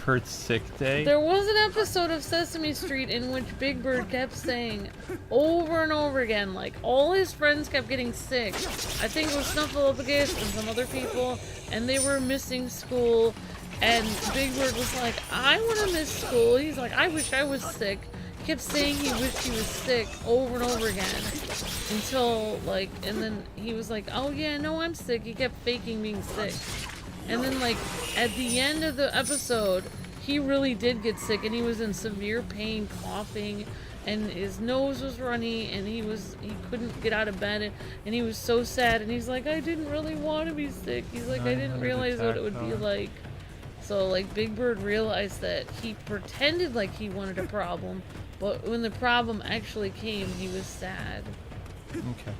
Bird's sick day? There was an episode of Sesame Street in which Big Bird kept saying over and over again, like, all his friends kept getting sick. I think it was Snuffleupagus and some other people, and they were missing school, and Big Bird was like, I want to miss school. He's like, I wish I was sick. He kept saying he wished he was sick over and over again, until, like, and then he was like, oh yeah, no, I'm sick. He kept faking being sick. And then, like, at the end of the episode, he really did get sick, and he was in severe pain, coughing, and his nose was runny, and he couldn't get out of bed, and he was so sad, and he's like, I didn't really want to be sick. He's like, I didn't realize what it would be like. So, like, Big Bird realized that he pretended like he wanted a problem, but when the problem actually came, he was sad. Okay.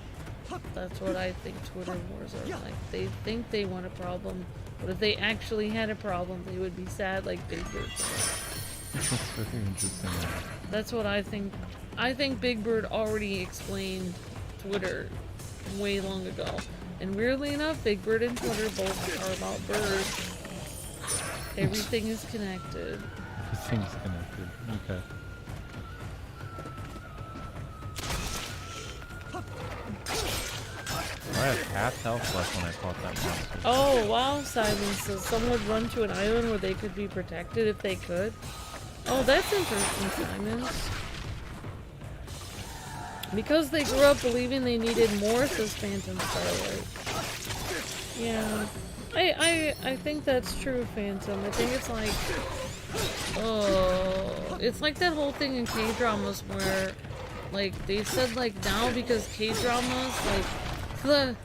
That's what I think Twitter wars are like. They think they want a problem, but if they actually had a problem, they would be sad like Big Bird. That's very interesting. That's what I think. I think Big Bird already explained Twitter way long ago. And weirdly enough, Big Bird and Twitter both are about birds. Everything is connected. Everything's connected. Okay. I had half health left when I fought that monster. Oh, wow, Simon says some would run to an island where they could be protected if they could. Oh, that's interesting, Simon. Because they grew up believing they needed more, says Phantom Starlight. Yeah. I think that's true, Phantom. I think it's like... Oh... It's like that whole thing in K-dramas where... Like, they said, like, now because K-dramas, like... The...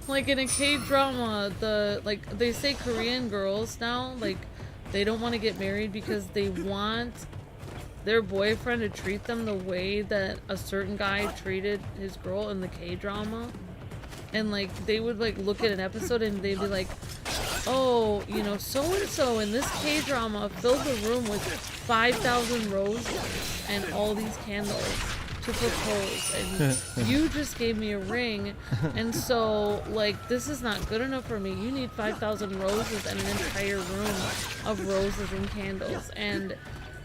Like, in a K-drama, like, they say Korean girls now, like, they don't want to get married because they want their boyfriend to treat them the way that a certain guy treated his girl in the K-drama. And, like, they would, like, look at an episode and they'd be like, oh, you know, so-and-so in this K-drama filled the room with 5,000 roses and all these candles to propose. And you just gave me a ring. And so, like, this is not good enough for me. You need 5,000 roses and an entire room of roses and candles. And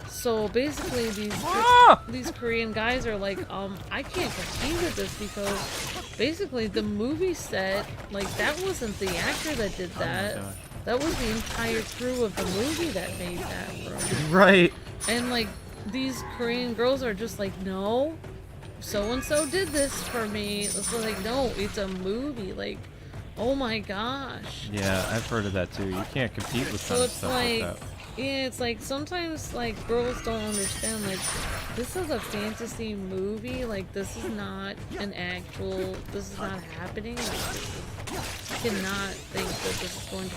so basically these Korean guys are like, I can't compete with this because basically the movie set, like, that wasn't the actor that did that. Oh, that was the entire crew of the movie that made that room. Right. And like these Korean girls are just like, no, so and so did this for me. So like, no, it's a movie. Like, oh my gosh. Yeah, I've heard of that too. You can't compete with So kind of it's stuff like, like that. yeah, it's like sometimes like girls don't understand, like, this is a fantasy movie, like this is not an actual, this is not happening. Like, you cannot think that this is going to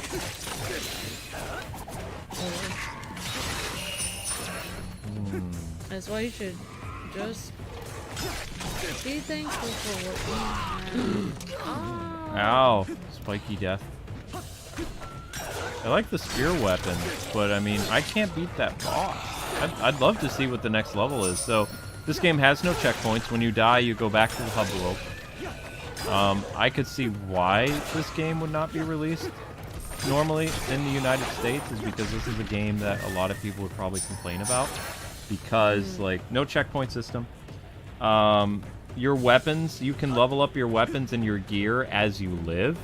happen. That's why you should just be thankful for what you have. Ow. Spiky death. I like the spear weapon, but I mean, I can't beat that boss. I'd love to see what the next level is. So, this game has no checkpoints. When you die, you go back to the hub world. I could see why this game would not be released normally in the United States, is because this is a game that a lot of people would probably complain about. Because, like, no checkpoint system. Your weapons, you can level up your weapons and your gear as you live.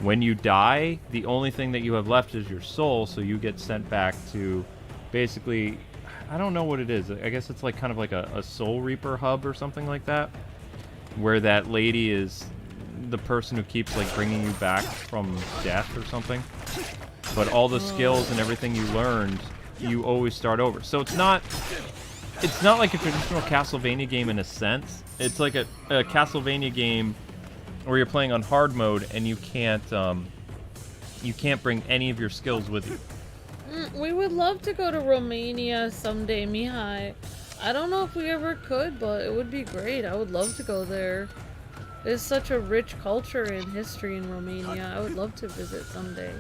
When you die, the only thing that you have left is your soul, so you get sent back to basically, I don't know what it is. I guess it's like kind of like a Soul Reaper hub or something like that, where that lady is the person who keeps like bringing you back from death or something. But all the skills and everything you learned, you always start over. So it's not like a traditional Castlevania game in a sense. It's like a Castlevania game where you're playing on hard mode and you can't bring any of your skills with you. We would love to go to Romania someday, Mihai. I don't know if we ever could, but it would be great. I would love to go there. There's such a rich culture and history in Romania. I would love to visit someday.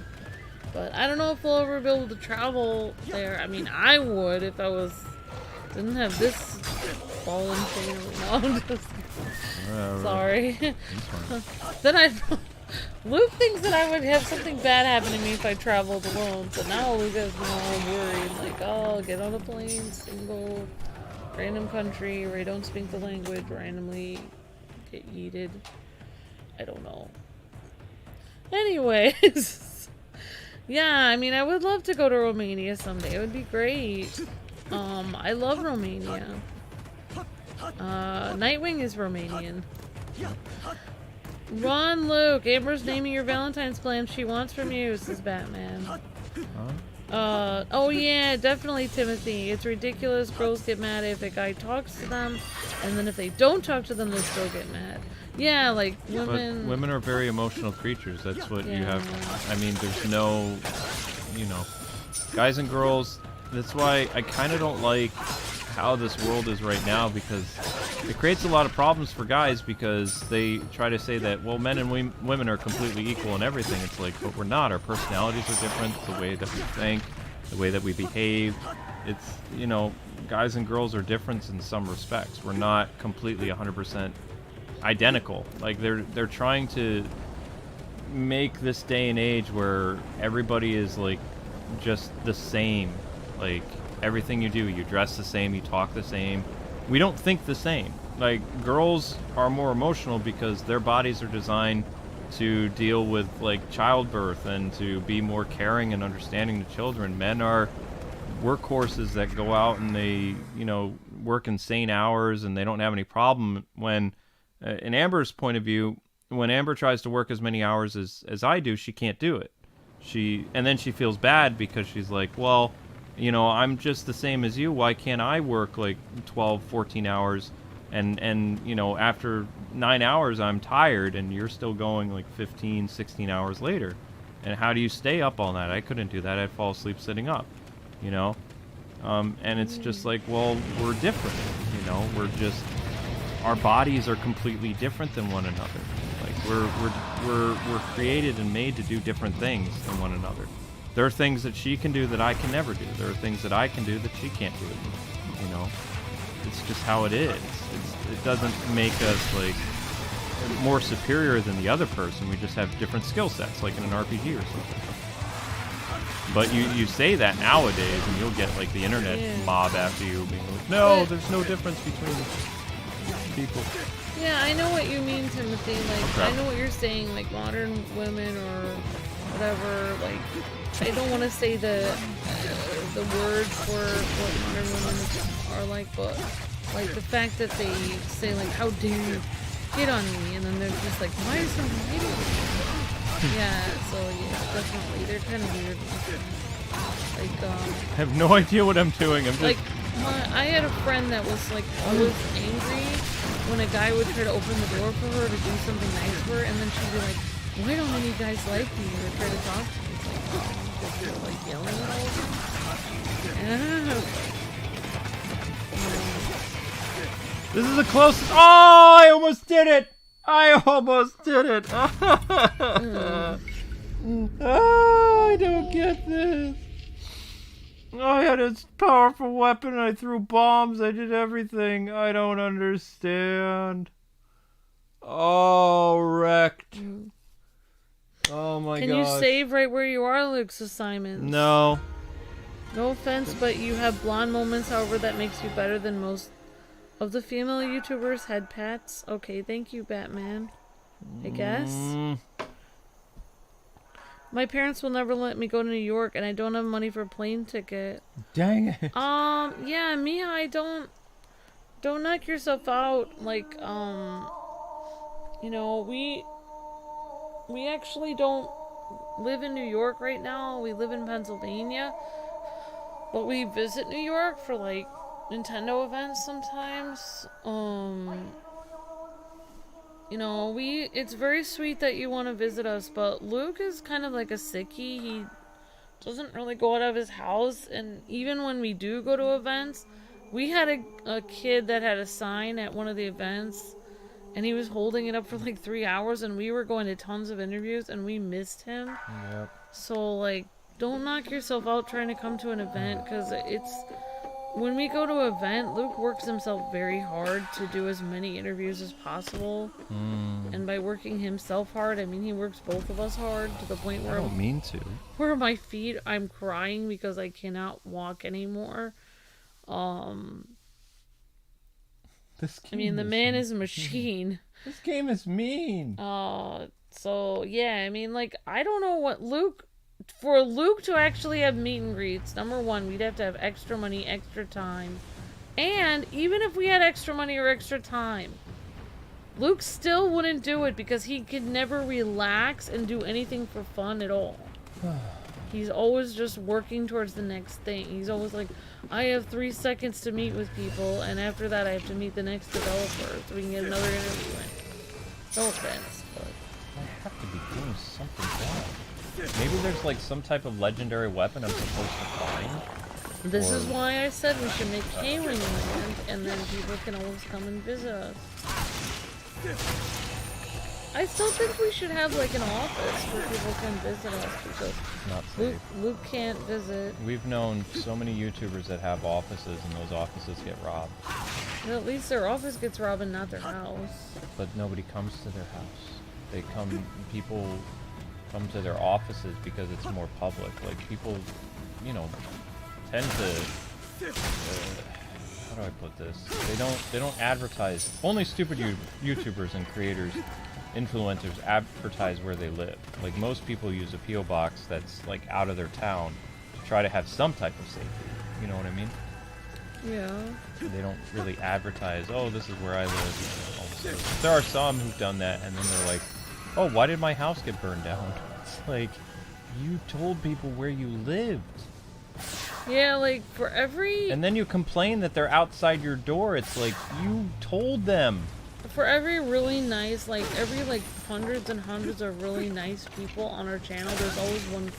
But I don't know if we'll ever be able to travel there. I mean, I would if I didn't have this fallen thing. No, I'm just... Sorry. Then Luke thinks that I would have something bad happen to me if I traveled alone, so now Luke has me all worried, like, oh, get on a plane, single, random country where I don't speak the language, randomly get yeeted. I don't know. Anyways, yeah, I mean, I would love to go to Romania someday. It would be great. I love Romania. Nightwing is Romanian. Ron Luke, Amber's naming your Valentine's plan she wants from you, says Batman. Oh yeah, definitely, Timothy. It's ridiculous. Girls get mad if a guy talks to them, and then if they don't talk to them, they still get mad. Yeah, like, women... But women are very emotional creatures. That's what you have... I mean, there's no... You know... Guys and girls... That's why I kind of don't like how this world is right now, because it creates a lot of problems for guys because they try to say that, well, men and women are completely equal in everything. It's like, but we're not. Our personalities are different, the way that we think, the way that we behave. It's, you know, guys and girls are different in some respects. We're not completely 100% identical. Like, they're trying to make this day and age where everybody is, like, just the same. Like, everything you do, you dress the same, you talk the same. We don't think the same. Like, girls are more emotional because their bodies are designed to deal with, like, childbirth and to be more caring and understanding to children. Men are workhorses that go out and they, you know, work insane hours and they don't have any problem. When, in Amber's point of view, when Amber tries to work as many hours as I do, she can't do it. And then she feels bad because she's like, well, you know, I'm just the same as you. Why can't I work like 12, 14 hours? And you know, after 9 hours, I'm tired, and you're still going like 15, 16 hours later. And how do you stay up all night? I couldn't do that. I'd fall asleep sitting up, you know? And it's just like, well, we're different, you know? Our bodies are completely different than one another. Like, we're created and made to do different things than one another. There are things that she can do that I can never do. There are things that I can do that she can't do. You know, it's just how it is. It doesn't make us like more superior than the other person. We just have different skill sets, like in an RPG or something. But you say that nowadays, and you'll get like the internet mob after you, being like, "No, there's no difference between people." Yeah, I know what you mean, Timothy. Like, I know what you're saying. Like, modern women or whatever. Like, I don't want to say the word for what modern women are like, but like the fact that they say like, "How dare you get on me," and then they're just like, "Why is someone hitting me?" Yeah, so yeah, definitely, they're kind of weird. Like, I have no idea what I'm doing. I'm just like, I had a friend that was like always angry when a guy would try to open the door for her to do something nice for her, and then she'd be like, "Why don't any guys like me?" or try to talk to me. It's like, oh, because you're like yelling at all of them. This is the closest. Oh, I almost did it. I almost did it. Oh, I don't get this. I had a powerful weapon. I threw bombs. I did everything. I don't understand. Oh, wrecked. Oh my god. Can you save right where you are, Luke's assignments? No. No offense, but you have blonde moments, however, that makes you better than most of the female YouTubers. Head pats. Okay, thank you, Batman. I guess. My parents will never let me go to New York, and I don't have money for a plane ticket. Dang it. Yeah, Mia, I don't knock yourself out. Like, you know, we actually don't live in New York right now. We live in Pennsylvania. But we visit New York for, like, Nintendo events sometimes. You know, it's very sweet that you want to visit us, but Luke is kind of like a sickie. He doesn't really go out of his house, and even when we do go to events, we had a kid that had a sign at one of the events, and he was holding it up for like 3 hours, and we were going to tons of interviews, and we missed him. Yep. So, like, don't knock yourself out trying to come to an event, because when we go to an event, Luke works himself very hard to do as many interviews as possible. And by working himself hard, I mean he works both of us hard to the point where I don't mean to. Where my feet, I'm crying because I cannot walk anymore. This game I mean, the man is a machine. This game is mean. So yeah, I mean, like, I don't know what for Luke to actually have meet and greets, number one, we'd have to have extra money, extra time. And even if we had extra money or extra time, Luke still wouldn't do it because he could never relax and do anything for fun at all. He's always just working towards the next thing. He's always like, I have 3 seconds to meet with people, and after that I have to meet the next developer so we can get another interview in. No offense, but I have to be doing something wrong. Maybe there's like some type of legendary weapon I'm supposed to find. This is why I said we should make Kwings land, and then people can always come and visit us. I still think we should have like an office where people can visit us because not safe. Luke can't visit. We've known so many YouTubers that have offices and those offices get robbed. Well, at least their office gets robbed and not their house. But nobody comes to their house. People come to their offices because it's more public. Like people, you know, tend to, how do I put this? They don't advertise. Only stupid YouTubers and creators, influencers advertise where they live. Like most people use a PO box that's like out of their town to try to have some type of safety. You know what I mean? Yeah. They don't really advertise, oh, this is where I live. You know, there are some who've done that, and then they're like, oh, why did my house get burned down? It's like, you told people where you lived. Yeah, like, for every... And then you complain that they're outside your door. It's like, you told them. For every really nice, like, every, like, hundreds and hundreds of really nice people on our channel, there's always one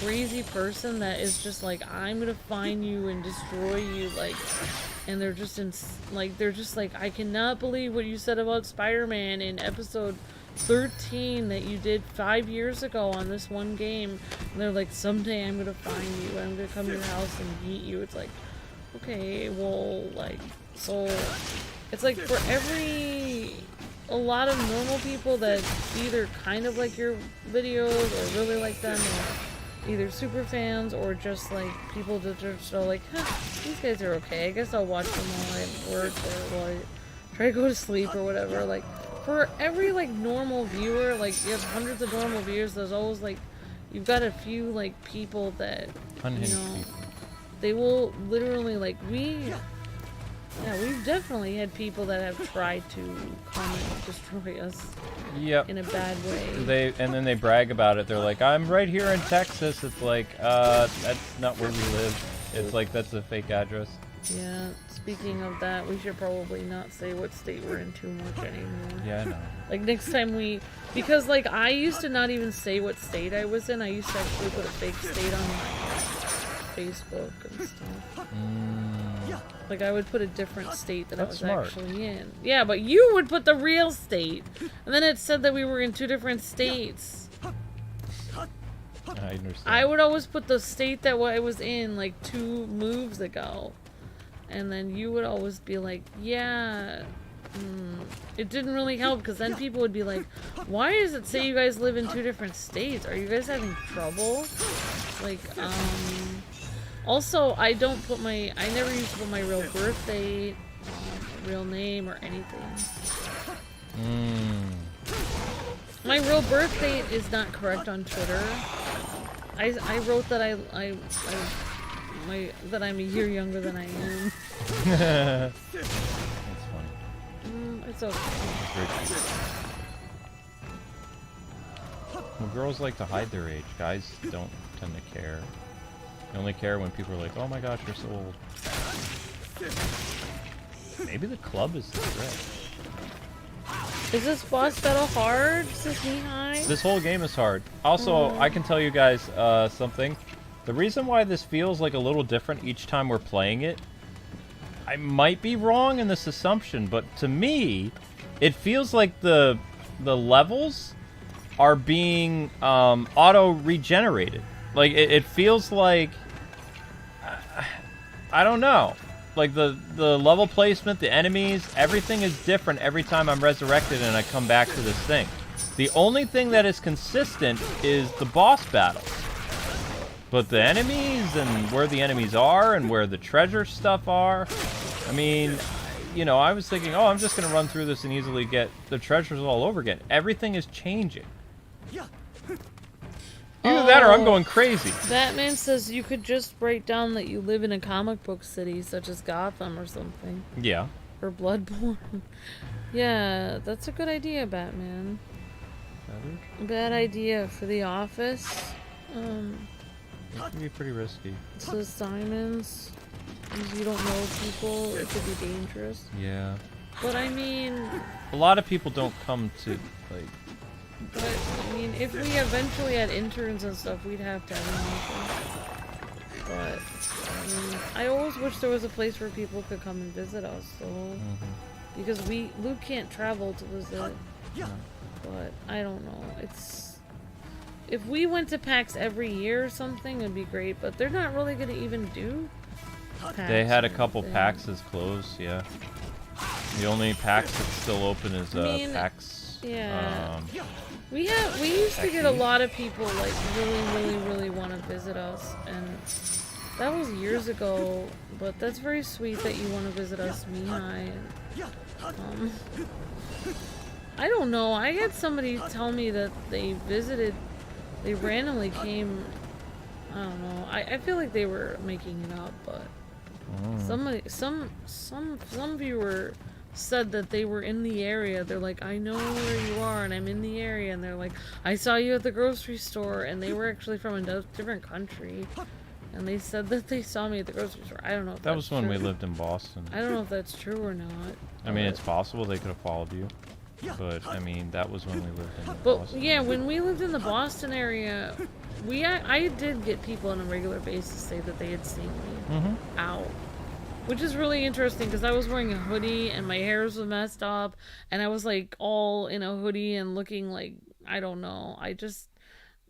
crazy person that is just like, I'm gonna find you and destroy you, like, and they're just like, I cannot believe what you said about Spider-Man in episode 13 that you did 5 years ago on this one game. And they're like, someday I'm gonna find you, I'm gonna come to your house and beat you. It's like, okay, well, like, so... It's like for a lot of normal people that either kind of like your videos or really like them, or either super fans or just like people that just are like, huh, these guys are okay, I guess I'll watch them while I work or while I try to go to sleep or whatever. Like for every like normal viewer, like you have hundreds of normal viewers, there's always like, you've got a few like people that, you know, they will literally like, yeah, we've definitely had people that have tried to come and destroy us. Yep. In a bad way. And then they brag about it. They're like, I'm right here in Texas. It's like, that's not where we live. It's like, that's a fake address. Yeah, speaking of that, we should probably not say what state we're in too much anymore. Yeah, I know. Like next time because like I used to not even say what state I was in. I used to actually put a fake state on my Facebook and stuff. Like I would put a different state that I was actually in. Yeah, but you would put the real state. And then it said that we were in two different states. I understand. I would always put the state that I was in like 2 moves ago. And then you would always be like, yeah. It didn't really help because then people would be like, why does it say you guys live in 2 different states? Are you guys having trouble? Like, also, I never used to put my real birth date, real name, or anything. My real birth date is not correct on Twitter. I wrote that that I'm a year younger than I am. That's funny. It's okay. Well, girls like to hide their age. Guys don't tend to care. They only care when people are like, oh my gosh, you're so old. Maybe the club is the trick. Is this boss battle hard? Is this knee high? This whole game is hard. Also, I can tell you guys something. The reason why this feels like a little different each time we're playing it, I might be wrong in this assumption, but to me, it feels like the levels are being auto-regenerated. Like, it feels like... I don't know. Like, the level placement, the enemies, everything is different every time I'm resurrected and I come back to this thing. The only thing that is consistent is the boss battles. But the enemies and where the enemies are and where the treasure stuff are... I mean, you know, I was thinking, oh, I'm just going to run through this and easily get the treasures all over again. Everything is changing. Either that or I'm going crazy. Batman says you could just write down that you live in a comic book city, such as Gotham or something. Yeah. Or Bloodborne. Yeah, that's a good idea, Batman. Bad idea for the office. It could be pretty risky. It says Simons. You don't know people, it could be dangerous. Yeah. But I mean... A lot of people don't come to, like... But, I mean, if we eventually had interns and stuff, we'd have to have an But I always wish there was a place where people could come and visit us. So because Luke can't travel to visit. But I don't know. It's if we went to PAX every year or something, it'd be great. But they're not really gonna even do PAX. They had a couple PAXs closed, yeah. The only PAX that's still open is PAX. Yeah. We used to get a lot of people like really want to visit us, and that was years ago. But that's very sweet that you want to visit us, Mihai. I don't know. I had somebody tell me that they randomly came. I don't know. I feel like they were making it up, but some viewer said that they were in the area. They're like, I know where you are, and I'm in the area. And they're like, I saw you at the grocery store, and they were actually from a different country. And they said that they saw me at the grocery store. I don't know if that was when we lived in Boston. I don't know if that's true or not. I mean, it's possible they could have followed you. But, I mean, that was when we lived in Boston. But, yeah, when we lived in the Boston area, I did get people on a regular basis say that they had seen me out. Which is really interesting, because I was wearing a hoodie, and my hair was messed up, and I was, like, all in a hoodie and looking like, I don't know, I just,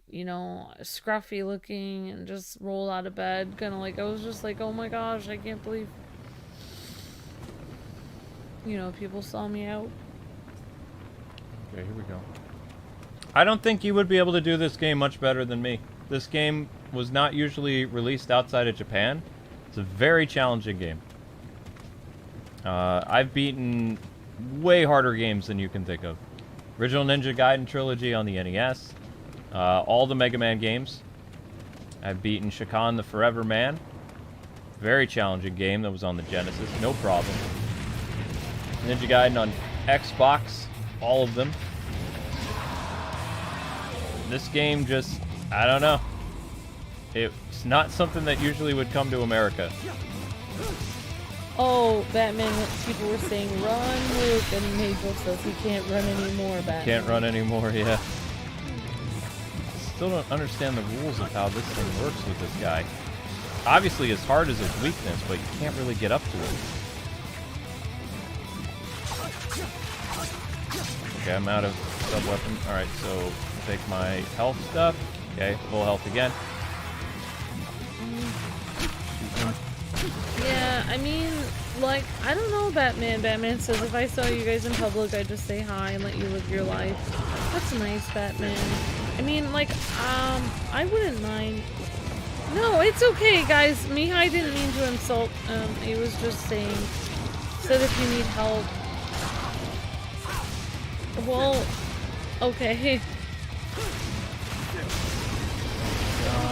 you know, scruffy looking, and just rolled out of bed, kind of like, I was just like, oh my gosh, I can't believe, you know, people saw me out. Okay, here we go. I don't think you would be able to do this game much better than me. This game was not usually released outside of Japan. It's a very challenging game. I've beaten way harder games than you can think of. Original Ninja Gaiden trilogy on the NES. All the Mega Man games. I've beaten Shakan the Forever Man. Very challenging game that was on the Genesis. No problem. Ninja Gaiden on Xbox. All of them. This game just, I don't know. It's not something that usually would come to America. Oh, Batman, people were saying, run, Luke, and Major says he can't run anymore, Batman. Can't run anymore, yeah. Still don't understand the rules of how this thing works with this guy. Obviously, his heart is his weakness, but you can't really get up to it. Okay, I'm out of sub-weapon. Alright, so take my health stuff. Okay, full health again. Yeah, I mean, like, I don't know, Batman. Batman says if I saw you guys in public, I'd just say hi and let you live your life. That's nice, Batman. I mean, like, I wouldn't mind. No, it's okay, guys. Mihai didn't mean to insult. He was just saying, said if you need help. Well, okay.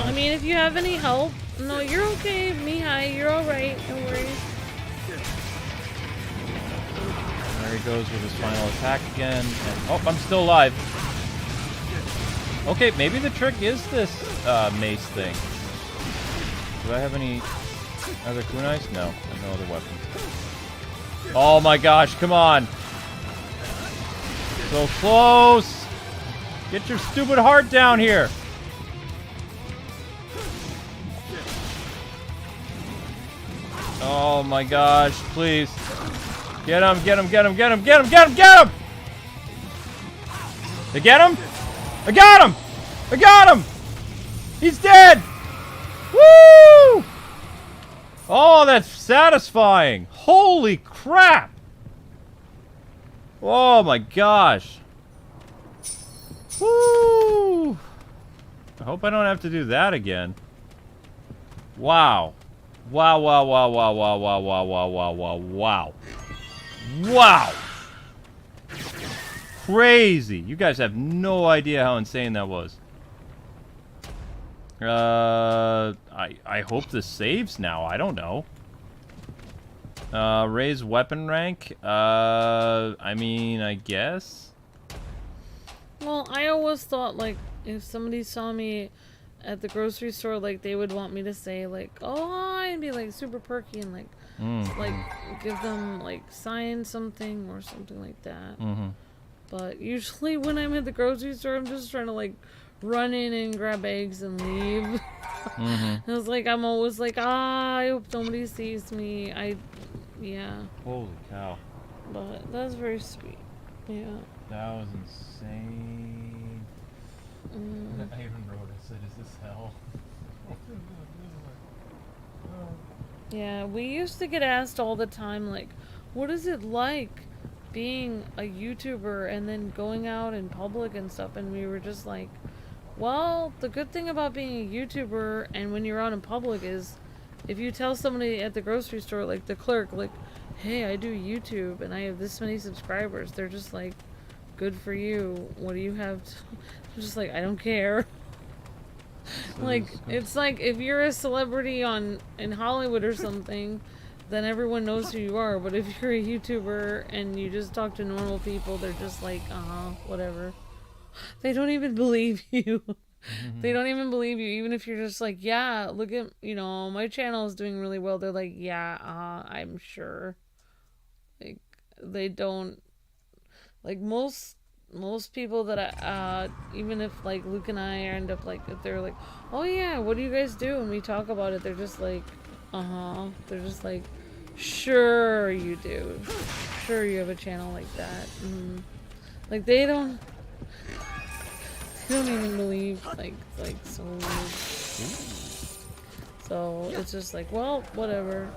I mean, if you have any help, no, you're okay, Mihai. You're all right. No worries. There he goes with his final attack again. And, oh, I'm still alive. Okay, maybe the trick is this mace thing. Do I have any other kunais? No, I have no other weapons. Oh my gosh, come on. So close. Get your stupid heart down here. Oh my gosh, please. Get him, get him, get him, get him, get him, get him, get him! They get him? I got him! I got him! He's dead! Woo! Oh, that's satisfying. Holy crap! Oh my gosh. Woo! I hope I don't have to do that again. Wow. Wow, wow, wow, wow, wow, wow, wow, wow, wow, wow, wow. Wow! Crazy! You guys have no idea how insane that was. I hope this saves now. I don't know. Raise weapon rank? I mean, I guess? Well, I always thought, like, if somebody saw me at the grocery store, like, they would want me to say, like, oh, hi, and be, like, super perky and, like, like, give them, like, sign something or something like that. But usually when I'm at the grocery store, I'm just trying to, like, run in and grab eggs and leave. Mm-hmm. I was like, I'm always like, I hope nobody sees me. Yeah. Holy cow. But that's very sweet. Yeah. That was insane. Mm. I even wrote, I said, is this hell? Yeah, we used to get asked all the time, like, what is it like being a YouTuber and then going out in public and stuff? And we were just like, well, the good thing about being a YouTuber and when you're out in public is if you tell somebody at the grocery store, like the clerk, like, hey, I do YouTube and I have this many subscribers, they're just like, good for you. What do you have to... I'm just like, I don't care. Like, it's like if you're a celebrity in Hollywood or something, then everyone knows who you are. But if you're a YouTuber and you just talk to normal people, they're just like, whatever. They don't even believe you. They don't even believe you, even if you're just like, yeah, look at, my channel is doing really well. They're like, yeah, I'm sure. Like, they don't, like, most people that even if like Luke and I end up like, if they're like, oh yeah, what do you guys do? And we talk about it, they're just like, they're just like, sure you do. Sure you have a channel like that. Like they don't even believe, like so weird. So it's just like, well, whatever.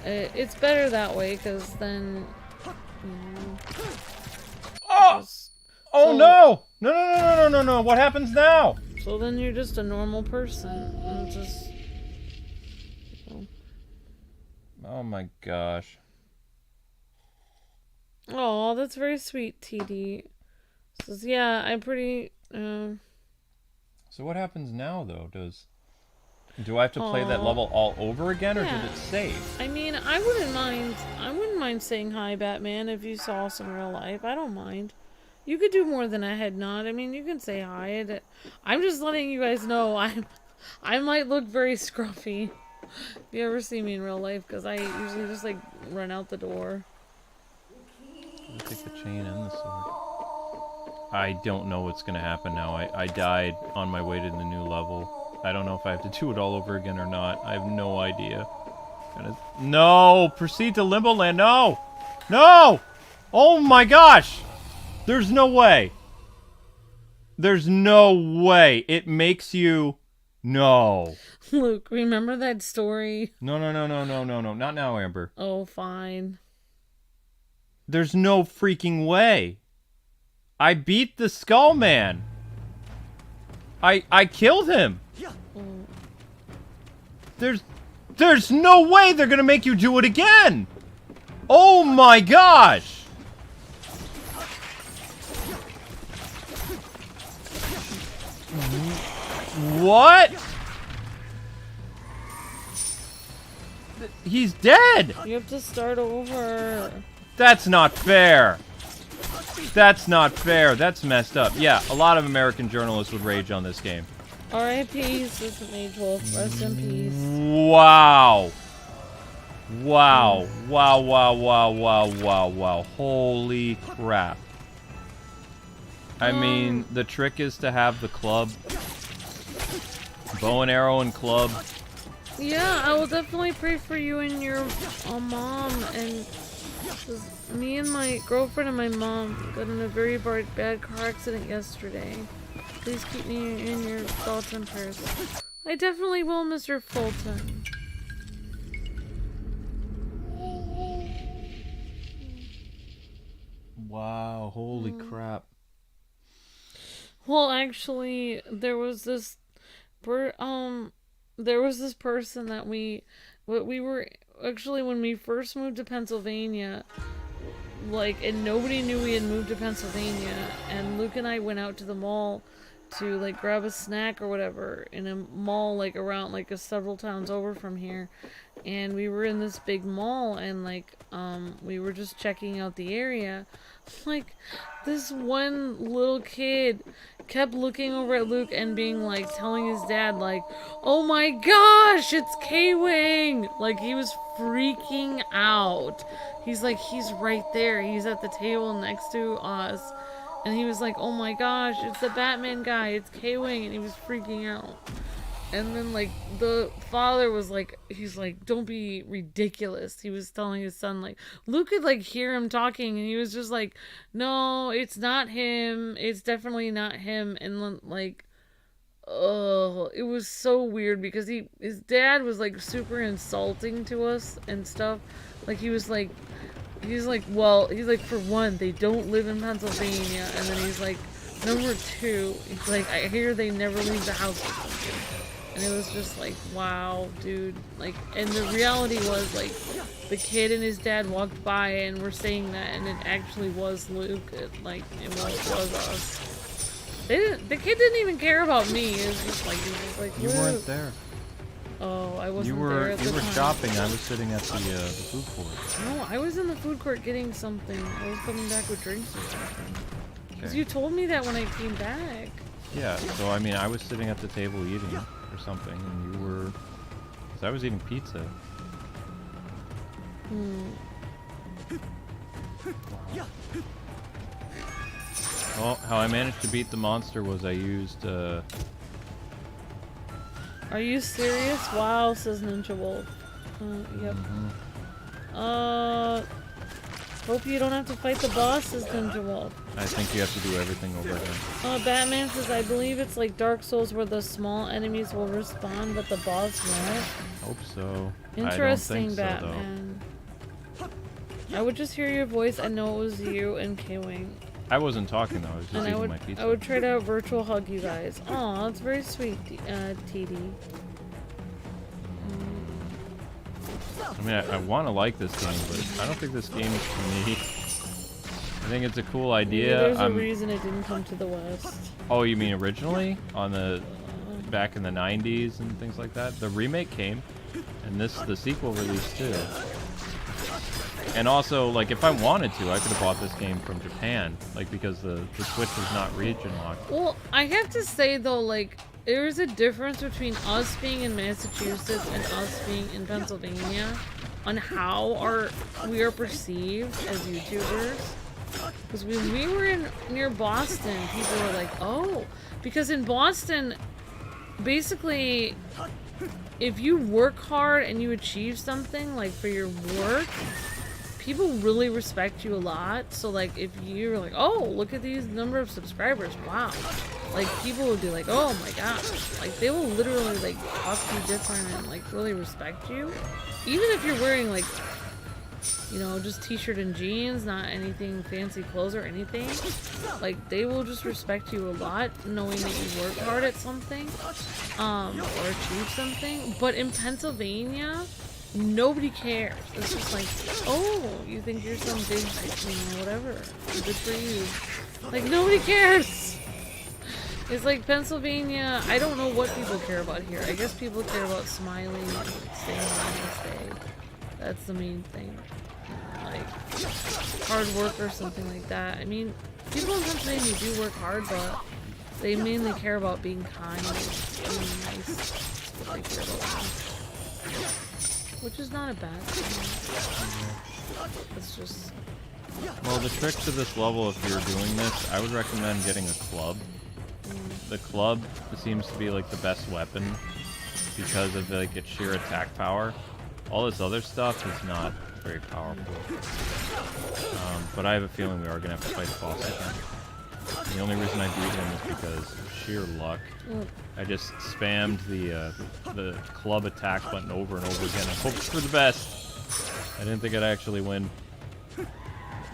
It's better that way, because then, Oh! Oh so, no! No, no, no, no, no, no, what happens now? So then you're just a normal person. And just... Oh my gosh. Oh, that's very sweet, TD. Says, yeah, I'm pretty... So what happens now, though? Do I have to play that level all over again, or did it save? I mean, I wouldn't mind saying hi, Batman, if you saw us in real life. I don't mind. You could do more than a head nod. I mean, you can say hi. I'm just letting you guys know I might look very scruffy if you ever see me in real life, because I usually just, like, run out the door. I'll take the chain and the sword. I don't know what's going to happen now. I died on my way to the new level. I don't know if I have to do it all over again or not. I have no idea. No! Proceed to Limbo Land. No! No! Oh my gosh! There's no way. There's no way. It makes you... No. Luke, remember that story? No, no, no, no, no, no, no. Not now, Amber. Oh, fine. There's no freaking way. I beat the Skull Man. I killed him. There's no way they're gonna make you do it again. Oh my gosh. What? He's dead. You have to start over. That's not fair. That's not fair. That's messed up. Yeah, a lot of American journalists would rage on this game. R.I.P. Assistant Mage Wolf. Rest in peace. Wow. Wow. Wow, wow, wow, wow, wow, wow. Holy crap. I mean, the trick is to have the club. Bow and arrow and club. Yeah, I will definitely pray for you and your mom. And me and my girlfriend and my mom got in a very bad car accident yesterday. Please keep me in your thoughts and prayers. I definitely will, Mr. Fulton. Wow, holy crap. Well, actually, there was this person that we were actually, when we first moved to Pennsylvania, like, and nobody knew we had moved to Pennsylvania, and Luke and I went out to the mall to, like, grab a snack or whatever in a mall, like, around, like, several towns over from here, and we were in this big mall, and, like, we were just checking out the area. Like, this one little kid kept looking over at Luke and being like, telling his dad, like, oh my gosh, it's Kwing! Like, he was freaking out. He's like, he's right there. He's at the table next to us. And he was like, oh my gosh, it's the Batman guy, it's Kwing, and he was freaking out. And then, like, the father was like, he's like, don't be ridiculous. He was telling his son, like, Luke could, like, hear him talking, and he was just like, no, it's not him. It's definitely not him. And, like, oh, it was so weird because his dad was, like, super insulting to us and stuff. Like, he's like, well, he's like, for one, they don't live in Pennsylvania. And then he's like, number two, he's like, I hear they never leave the house or something. And it was just like, wow, dude. Like, and the reality was, like, the kid and his dad walked by and were saying that, and it actually was Luke. It was us. The kid didn't even care about me. It was just like, he was like, You Luke. weren't there. Oh, I wasn't there at the time. You were shopping. I was sitting at the food court. No, I was in the food court getting something. I was coming back with drinks or something. Because Okay. you told me that when I came back. Yeah, so I mean, I was sitting at the table eating or something, and you were... Because I was eating pizza. Wow. Well, how I managed to beat the monster was I used, Are you serious? Wow, says Ninja Wolf. Yep. Hope you don't have to fight the boss, says Ninja Wolf. I think you have to do everything over again. Batman says, I believe it's like Dark Souls where the small enemies will respawn, but the boss won't. Hope so. Interesting, I don't think Batman. I would just hear your voice and know it was you and Kwing. I wasn't talking though, I was just And eating my pizza. I would try to virtual hug you guys. Aw, that's very sweet, TD. I mean, I want to like this game, but I don't think this game is for me. I think it's a cool idea. There's a reason it didn't come to the West. Oh, you mean originally? On the... back in the 90s and things like that? The remake came, and the sequel released too. And also, like, if I wanted to, I could have bought this game from Japan, like, because the Switch was not region locked. Well, I have to say, though, like, there is a difference between us being in Massachusetts and us being in Pennsylvania on how we are perceived as YouTubers. Because when we were near Boston, people were like, oh, because in Boston, basically, if you work hard and you achieve something, like, for your work, people really respect you a lot. So, like, if you're like, oh, look at these number of subscribers, wow. Like, people would be like, oh my gosh. Like, they will literally, like, talk to you different and, like, really respect you. Even if you're wearing, like, you know, just t-shirt and jeans, not anything fancy clothes or anything. Like, they will just respect you a lot, knowing that you work hard at something, or achieve something. But in Pennsylvania, nobody cares. It's just like, oh, you think you're some big, you know, whatever. Good for you. Like, nobody cares. It's like Pennsylvania, I don't know what people care about here. I guess people care about smiling and staying on this day. That's the main thing. Like, hard work or something like that. I mean, people in Pennsylvania do work hard, but they mainly care about being kind and being nice. That's what they care about. Which is not a bad thing. It's just... Well, the trick to this level, if you're doing this, I would recommend getting a club. The club seems to be like the best weapon because of like its sheer attack power. All this other stuff is not very powerful. But I have a feeling we are going to have to fight the boss again. The only reason I beat him is because of sheer luck. I just spammed the club attack button over and over again and hoped for the best. I didn't think I'd actually win.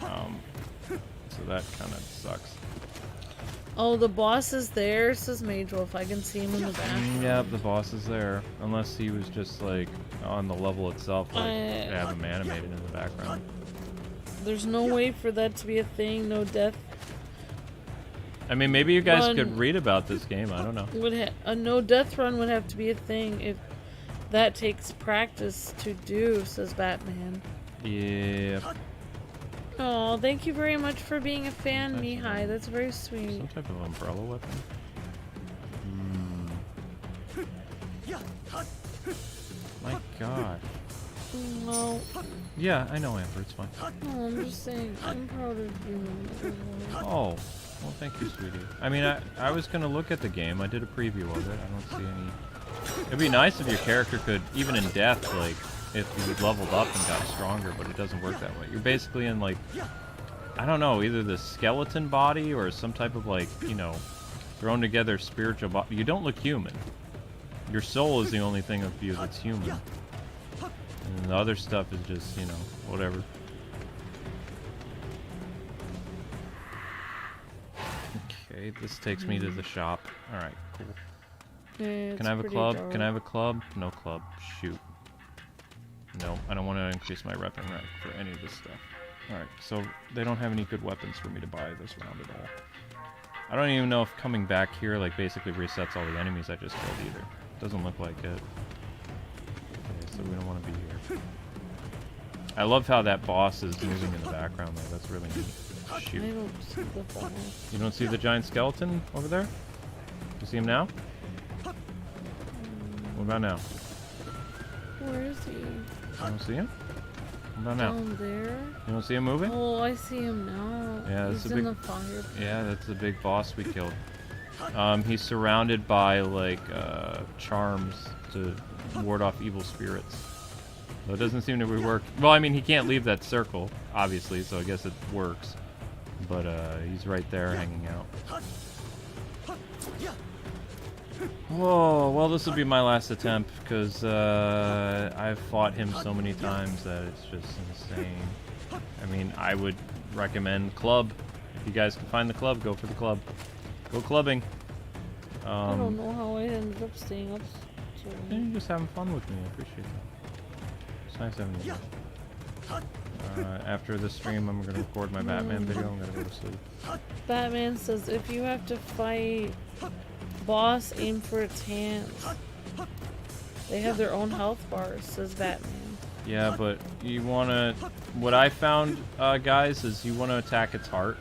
So that kind of sucks. Oh, the boss is there, says Mage Wolf. I can see him in the back. Yeah, the boss is there. Unless he was just like on the level itself, like they have him animated in the background. There's no way for that to be a thing. No death. I mean, maybe you guys could read about this game. I don't know. A no death run would have to be a thing if that takes practice to do, says Batman. Yeah. Oh, thank you very much for being a fan, Mihai. That's very sweet. Some type of umbrella weapon. My God. No. Yeah, I know, Amber. It's fine. No, I'm just saying. I'm proud of you. Oh. Well, thank you, sweetie. I mean, I was gonna look at the game. I did a preview of it. I don't see any... It'd be nice if your character could, even in death, like, if you leveled up and got stronger, but it doesn't work that way. You're basically in, like, I don't know, either the skeleton body or some type of, like, you know, thrown together spiritual body. You don't look human. Your soul is the only thing of you that's human. And the other stuff is just, you know, whatever. Okay, this takes me to the shop. Alright, cool. Yeah, Can I have a club? Can I have a club? No club. Shoot. No, I don't want to increase my weapon rank for any of this stuff. Alright, so they don't have any good weapons for me to buy this round at all. I don't even know if coming back here, like, basically resets all the enemies I just killed either. Doesn't look like it. Okay, so we don't want to be here. I love how that boss is moving in the background, though. That's really neat. Shoot. I don't see the boss. You don't see the giant skeleton over there? You see him now? What about now? Where is he? You don't see him? What about now? Down there? You don't see him moving? Oh, I see him now. Yeah, that's he's a in big... the fire. Yeah, that's the big boss we killed. He's surrounded by, like, charms to ward off evil spirits. So it doesn't seem to work. Well, I mean, he can't leave that circle, obviously, so I guess it works. But, he's right there hanging out. Whoa, well, this will be my last attempt, because, I've fought him so many times that it's just insane. I mean, I would recommend club. If you guys can find the club, go for the club. Go clubbing. I don't know how I ended up staying up so Yeah, you're just having fun with me. I appreciate that. It's nice having you. After this stream, I'm going to record my Batman video. I'm going to go to sleep. Batman says if you have to fight boss, aim for its hands. They have their own health bars, says Batman. Yeah, but you want to... What I found, guys, is you want to attack its heart.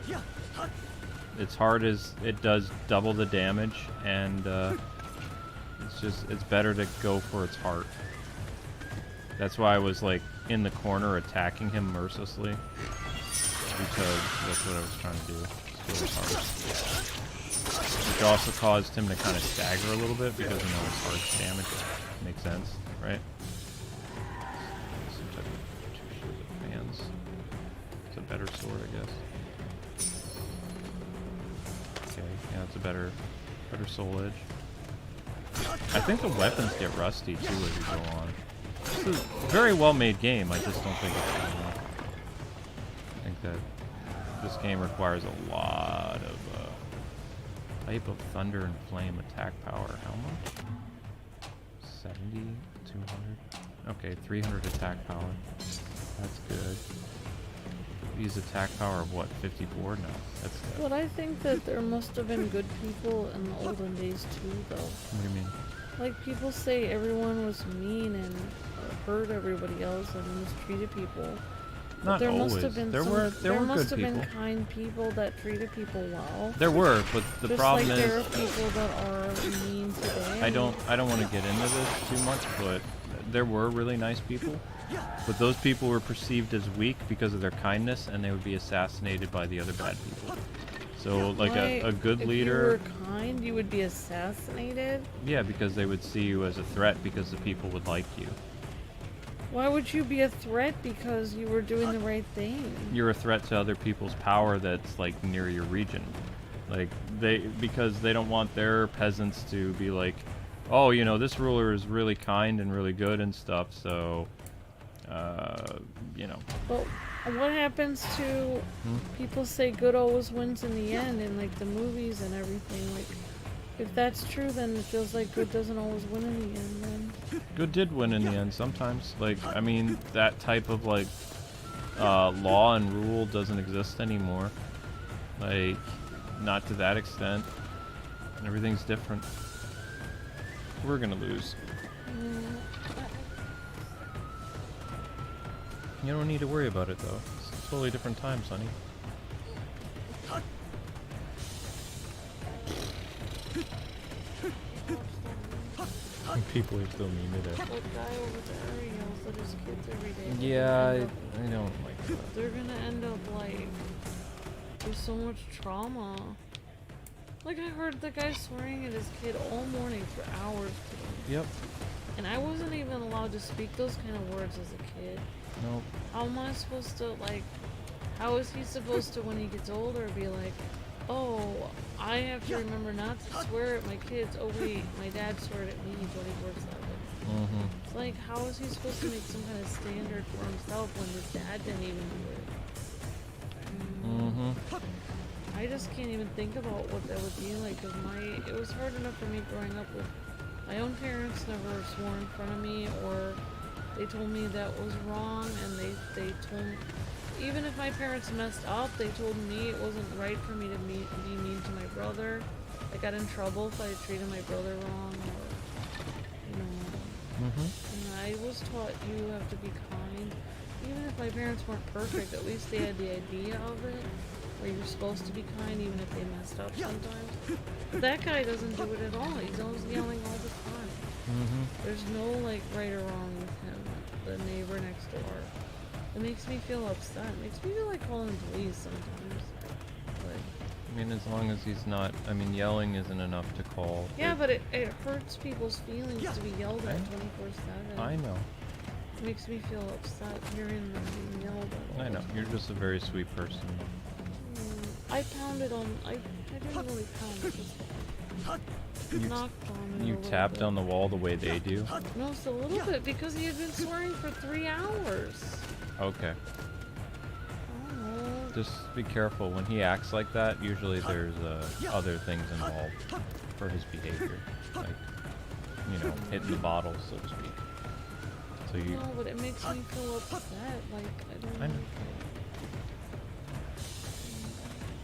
Its heart is... It does double the damage, and it's better to go for its heart. That's why I was, like, in the corner attacking him mercilessly. Because that's what I was trying to do. Steal his heart. Which also caused him to kind of stagger a little bit because, you know, his heart's damage makes sense, right? Some type of two-shielded hands. It's a better sword, I guess. Okay, yeah, it's a better soul edge. I think the weapons get rusty too as you go on. It's a very well-made game. I just don't think it's good enough. I think that this game requires a lot of type of thunder and flame attack power. How much? 70, 200. Okay, 300 attack power. That's good. Use attack power of what? 54? No, that's good. But I think that there must have been good people in the olden days too, though. What do you mean? Like, people say everyone was mean and hurt everybody else and mistreated people. Not there always. Must have been there were good people. There must have been kind people that treated people well. There were, but the Just problem like is there are people that are mean today. I don't want to get into this too much, but there were really nice people. But those people were perceived as weak because of their kindness, and they would be assassinated by the other bad people. So, like, a good leader... If you were kind, you would be assassinated? Yeah, because they would see you as a threat because the people would like you. Why would you be a threat because you were doing the right thing? You're a threat to other people's power that's, like, near your region. Like, because they don't want their peasants to be like, oh, you know, this ruler is really kind and really good and stuff, so... you know. Well, what happens to people say good always wins in the end in like the movies and everything? Like, if that's true, then it feels like good doesn't always win in the end. Then good did win in the end sometimes. Like, I mean, that type of like law and rule doesn't exist anymore. Like, not to that extent. Everything's different. We're gonna lose. You don't need to worry about it, though. It's a totally different time, Sonny. People are still mean to that. that guy over there yells at his kids every day. Yeah, I don't like that. They're gonna end up like with so much trauma. Like, I heard the guy swearing at his kid all morning for hours today. Yep. And I wasn't even allowed to speak those kind of words as a kid. Nope. How am I supposed to, like, how is he supposed to, when he gets older, be like, oh, I have to remember not to swear at my kids. Oh, wait, my dad swore at me 24/7. Mm-hmm. It's like, how is he supposed to make some kind of standard for himself when his dad didn't even do it? Mm-hmm. I just can't even think about what that would be like, because it was hard enough for me growing up with my own parents never swore in front of me, or they told me that was wrong, and they told me, even if my parents messed up, they told me it wasn't right for me to be mean to my brother. I got in trouble if I treated my brother wrong, or, you know, and I was taught you have to be kind. Even if my parents weren't perfect, at least they had the idea of it, where you're supposed to be kind even if they messed up sometimes. But that guy doesn't do it at all. He's always yelling all the time. There's no, like, right or wrong with him, the neighbor next door. It makes me feel upset. It makes me feel like calling the police sometimes. But, I mean, as long as he's not... I mean, yelling isn't enough to call. yeah, but it hurts people's feelings to be yelled at 24/7. I know. It makes me feel upset hearing them being yelled at. I know. You're just a very sweet person. I pounded on... I didn't really pound, I just knocked on it. You tapped on the wall the way they do? No, it's a little bit, because he had been swearing for 3 hours. Okay. I don't know. Just be careful. When he acts like that, usually there's other things involved for his behavior. Like, you know, hitting the bottle, so to speak. So you... No, but it makes me feel upset. Like, I don't I know.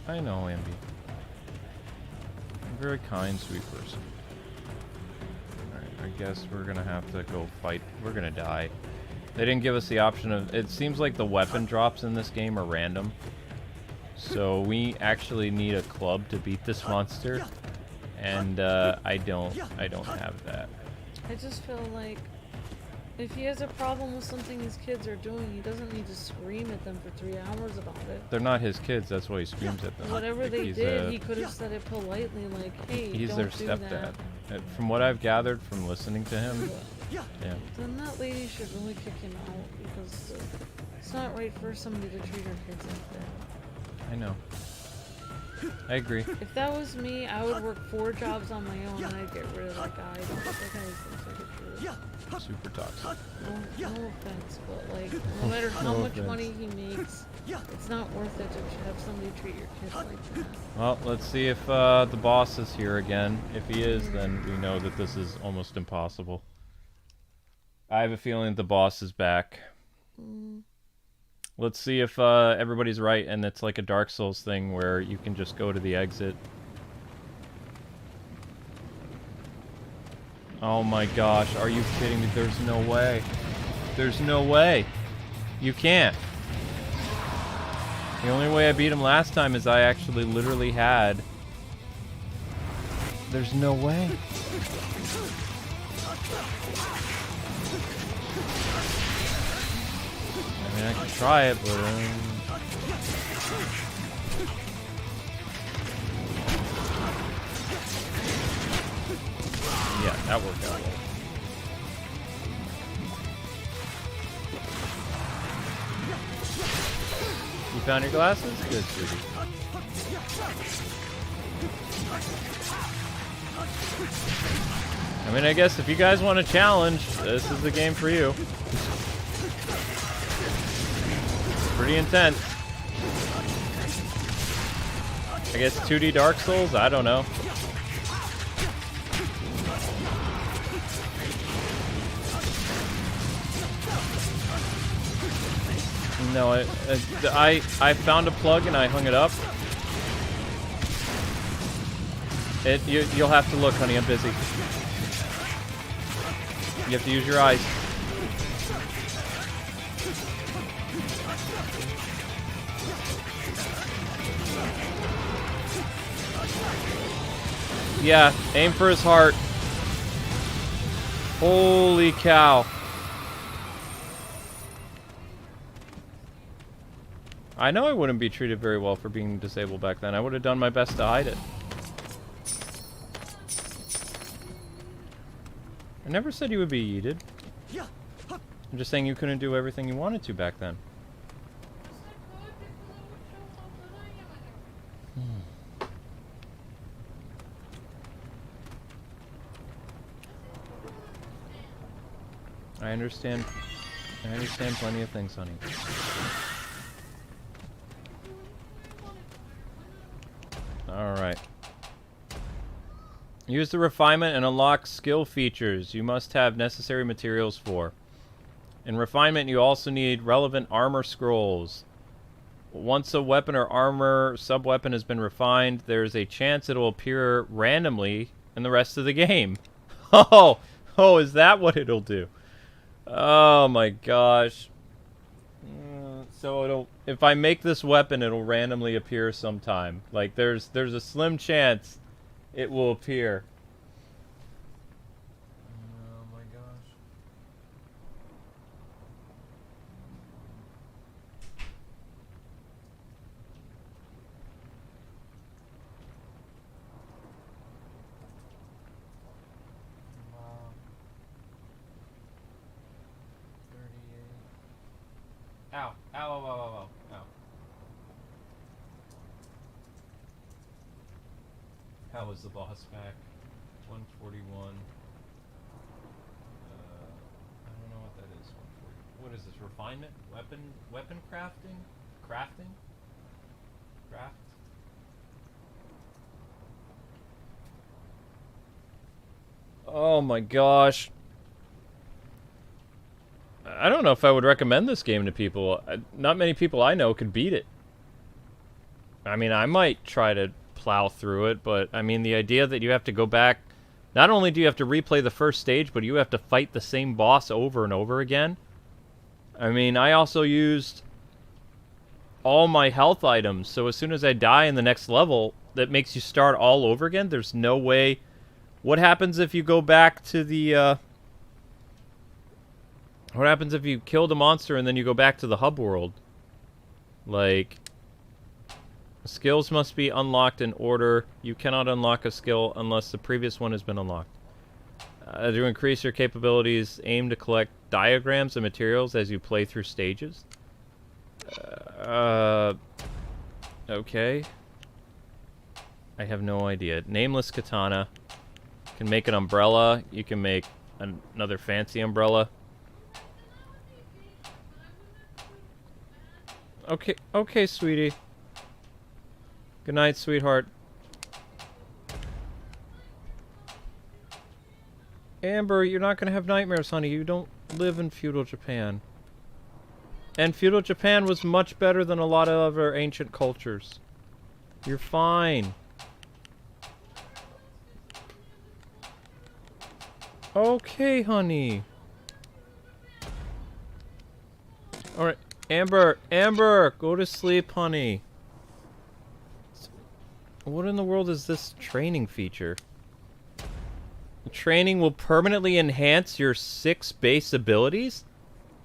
I know, Ambi. You're a very kind, sweet person. Alright, I guess we're gonna have to go fight. We're gonna die. They didn't give us the option of... It seems like the weapon drops in this game are random. So we actually need a club to beat this monster. And I don't have that. I just feel like if he has a problem with something his kids are doing, he doesn't need to scream at them for 3 hours about it. They're not his kids, that's why he screams at them. Whatever Like, they did, he could have said it politely, like, hey, he's don't their do stepdad. that. From what I've gathered from listening to him, yeah. Then that lady should really kick him out, because it's not right for somebody to treat her kids like that. I know. I agree. If that was me, I would work 4 jobs on my own and I'd get rid of that guy. That guy seems like a jerk. Super toxic. No offense, but like, no matter how much money he makes, it's not worth it to have somebody treat your kids like that. Well, let's see if the boss is here again. If he is, then we know that this is almost impossible. I have a feeling the boss is back. Let's see if everybody's right and it's like a Dark Souls thing where you can just go to the exit. Oh my gosh, are you kidding me? There's no way. There's no way. You can't. The only way I beat him last time is I actually literally had... There's no way. I mean, I can try it, but... yeah, that worked out well. You found your glasses? Good, sweetie. I mean, I guess if you guys want a challenge, this is the game for you. Pretty intense. I guess 2D Dark Souls? I don't know. No, I found a plug and I hung it up. You'll have to look, honey. I'm busy. You have to use your eyes. Yeah, aim for his heart. Holy cow. I know I wouldn't be treated very well for being disabled back then. I would have done my best to hide it. I never said you would be yeeted. I'm just saying you couldn't do everything you wanted to back then. I understand plenty of things, honey. Alright. Use the refinement and unlock skill features you must have necessary materials for. In refinement, you also need relevant armor scrolls. Once a weapon or armor sub-weapon has been refined, there's a chance it will appear randomly in the rest of the game. Oh, is that what it'll do? Oh my gosh. So if I make this weapon, it'll randomly appear sometime. Like there's a slim chance it will appear. Oh my gosh. Wow. 38. Ow. Ow, ow, ow, ow, ow. Ow. How was the boss pack? 141. I don't know what that is. 140. What is this? Refinement? Weapon crafting? Crafting? Craft? Oh my gosh. I don't know if I would recommend this game to people. Not many people I know could beat it. I mean, I might try to plow through it, but I mean, the idea that you have to go back... Not only do you have to replay the first stage, but you have to fight the same boss over and over again. I mean, I also used all my health items, so as soon as I die in the next level, that makes you start all over again. There's no way... What happens if you go back to the... What happens if you kill the monster and then you go back to the hub world? Like... Skills must be unlocked in order. You cannot unlock a skill unless the previous one has been unlocked. To increase your capabilities, aim to collect diagrams and materials as you play through stages. Okay. I have no idea. Nameless katana. You can make an umbrella. You can make another fancy umbrella. Okay, sweetie. Good night, sweetheart. Amber, you're not gonna have nightmares, honey. You don't live in feudal Japan. And feudal Japan was much better than a lot of other ancient cultures. You're fine. Okay, honey. Alright, Amber, go to sleep, honey. What in the world is this training feature? Training will permanently enhance your 6 base abilities?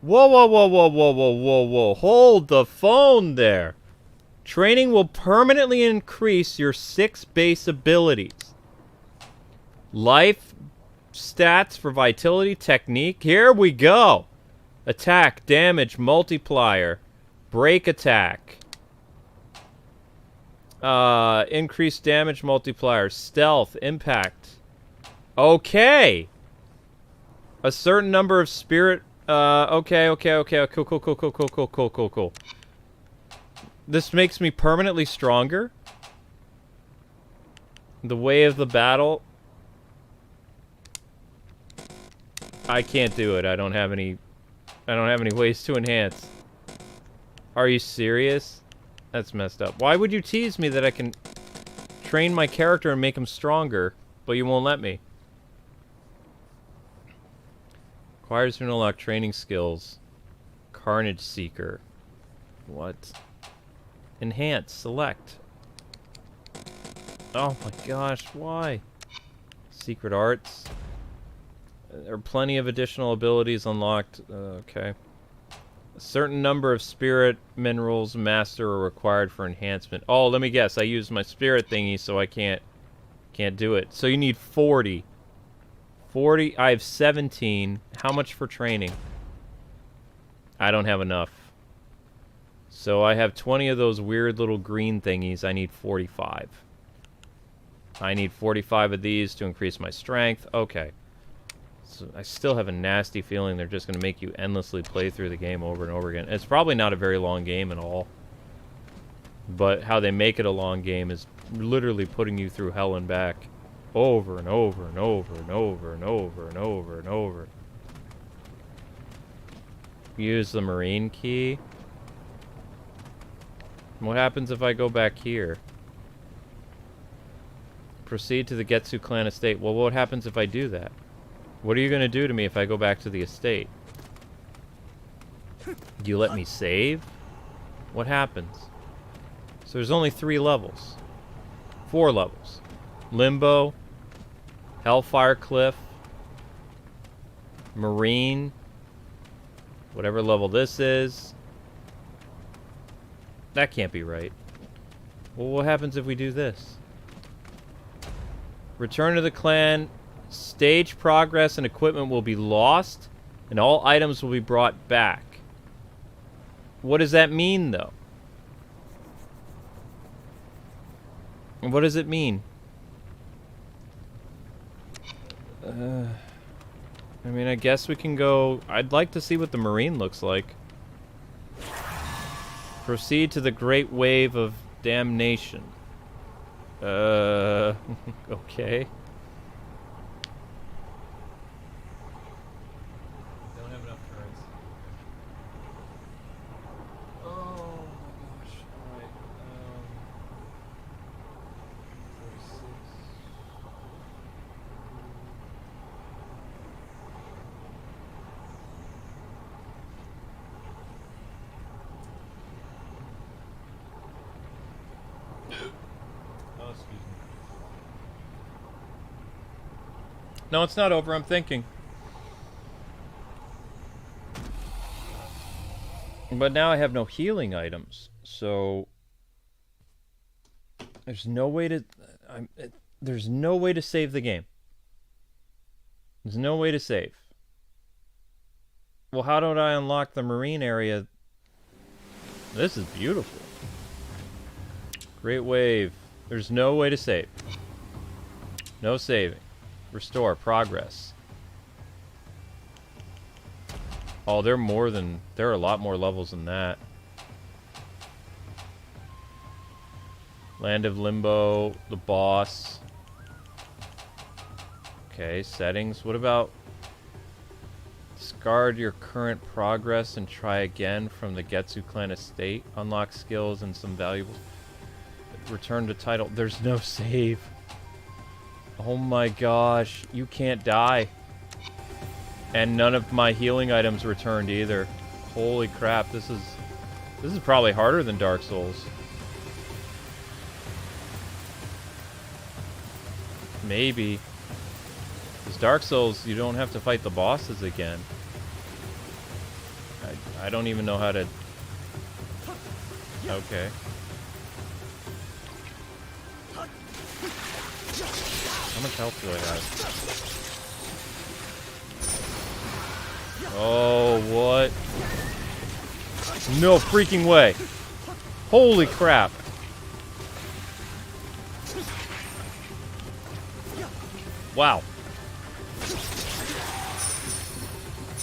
Whoa, whoa, whoa, whoa, whoa, whoa, whoa, whoa. Hold the phone there. Training will permanently increase your 6 base abilities. Life, stats for vitality, technique. Here we go. Attack, damage, multiplier. Break attack. Increased damage multiplier. Stealth, impact. Okay. A certain number of spirit... Okay. Cool. This makes me permanently stronger. The way of the battle. I can't do it. I don't have any ways to enhance. Are you serious? That's messed up. Why would you tease me that I can train my character and make him stronger, but you won't let me? Requires you to unlock training skills. Carnage Seeker. What? Enhance. Select. Oh my gosh, why? Secret Arts. There are plenty of additional abilities unlocked. Okay. A certain number of spirit minerals master are required for enhancement. Oh, let me guess. I used my spirit thingy, so I can't do it. So you need 40. 40. I have 17. How much for training? I don't have enough. So I have 20 of those weird little green thingies. I need 45. I need 45 of these to increase my strength. Okay. So I still have a nasty feeling they're just going to make you endlessly play through the game over and over again. It's probably not a very long game at all. But how they make it a long game is literally putting you through hell and back. Over and over and over and over and over and over and over. Use the marine key. What happens if I go back here? Proceed to the Getsu clan estate. Well, what happens if I do that? What are you going to do to me if I go back to the estate? Do you let me save? What happens? So there's only 3 levels. 4 levels. Limbo. Hellcliff. Marine. Whatever level this is. That can't be right. Well, what happens if we do this? Return to the clan. Stage progress and equipment will be lost, and all items will be brought back. What does that mean, though? And what does it mean? I mean, I guess we can go... I'd like to see what the marine looks like. Proceed to the Great Wave of Damnation. Okay. Don't have enough turns. Oh my gosh. Alright. 46. Oh, excuse me. No, it's not over. I'm thinking. But now I have no healing items, so there's no way to. There's no way to save the game. There's no way to save. Well, how do I unlock the marine area? This is beautiful. Great wave. There's no way to save. No saving. Restore. Progress. Oh, there are a lot more levels than that. Land of Limbo. The boss. Okay, settings. What about... Discard your current progress and try again from the Getsu clan estate. Unlock skills and some valuables. Return to title. There's no save. Oh my gosh. You can't die. And none of my healing items returned either. Holy crap. This is probably harder than Dark Souls. Maybe. Because Dark Souls, you don't have to fight the bosses again. I don't even know how to... Okay. How much health do I have? Oh, what? No freaking way. Holy crap. Wow.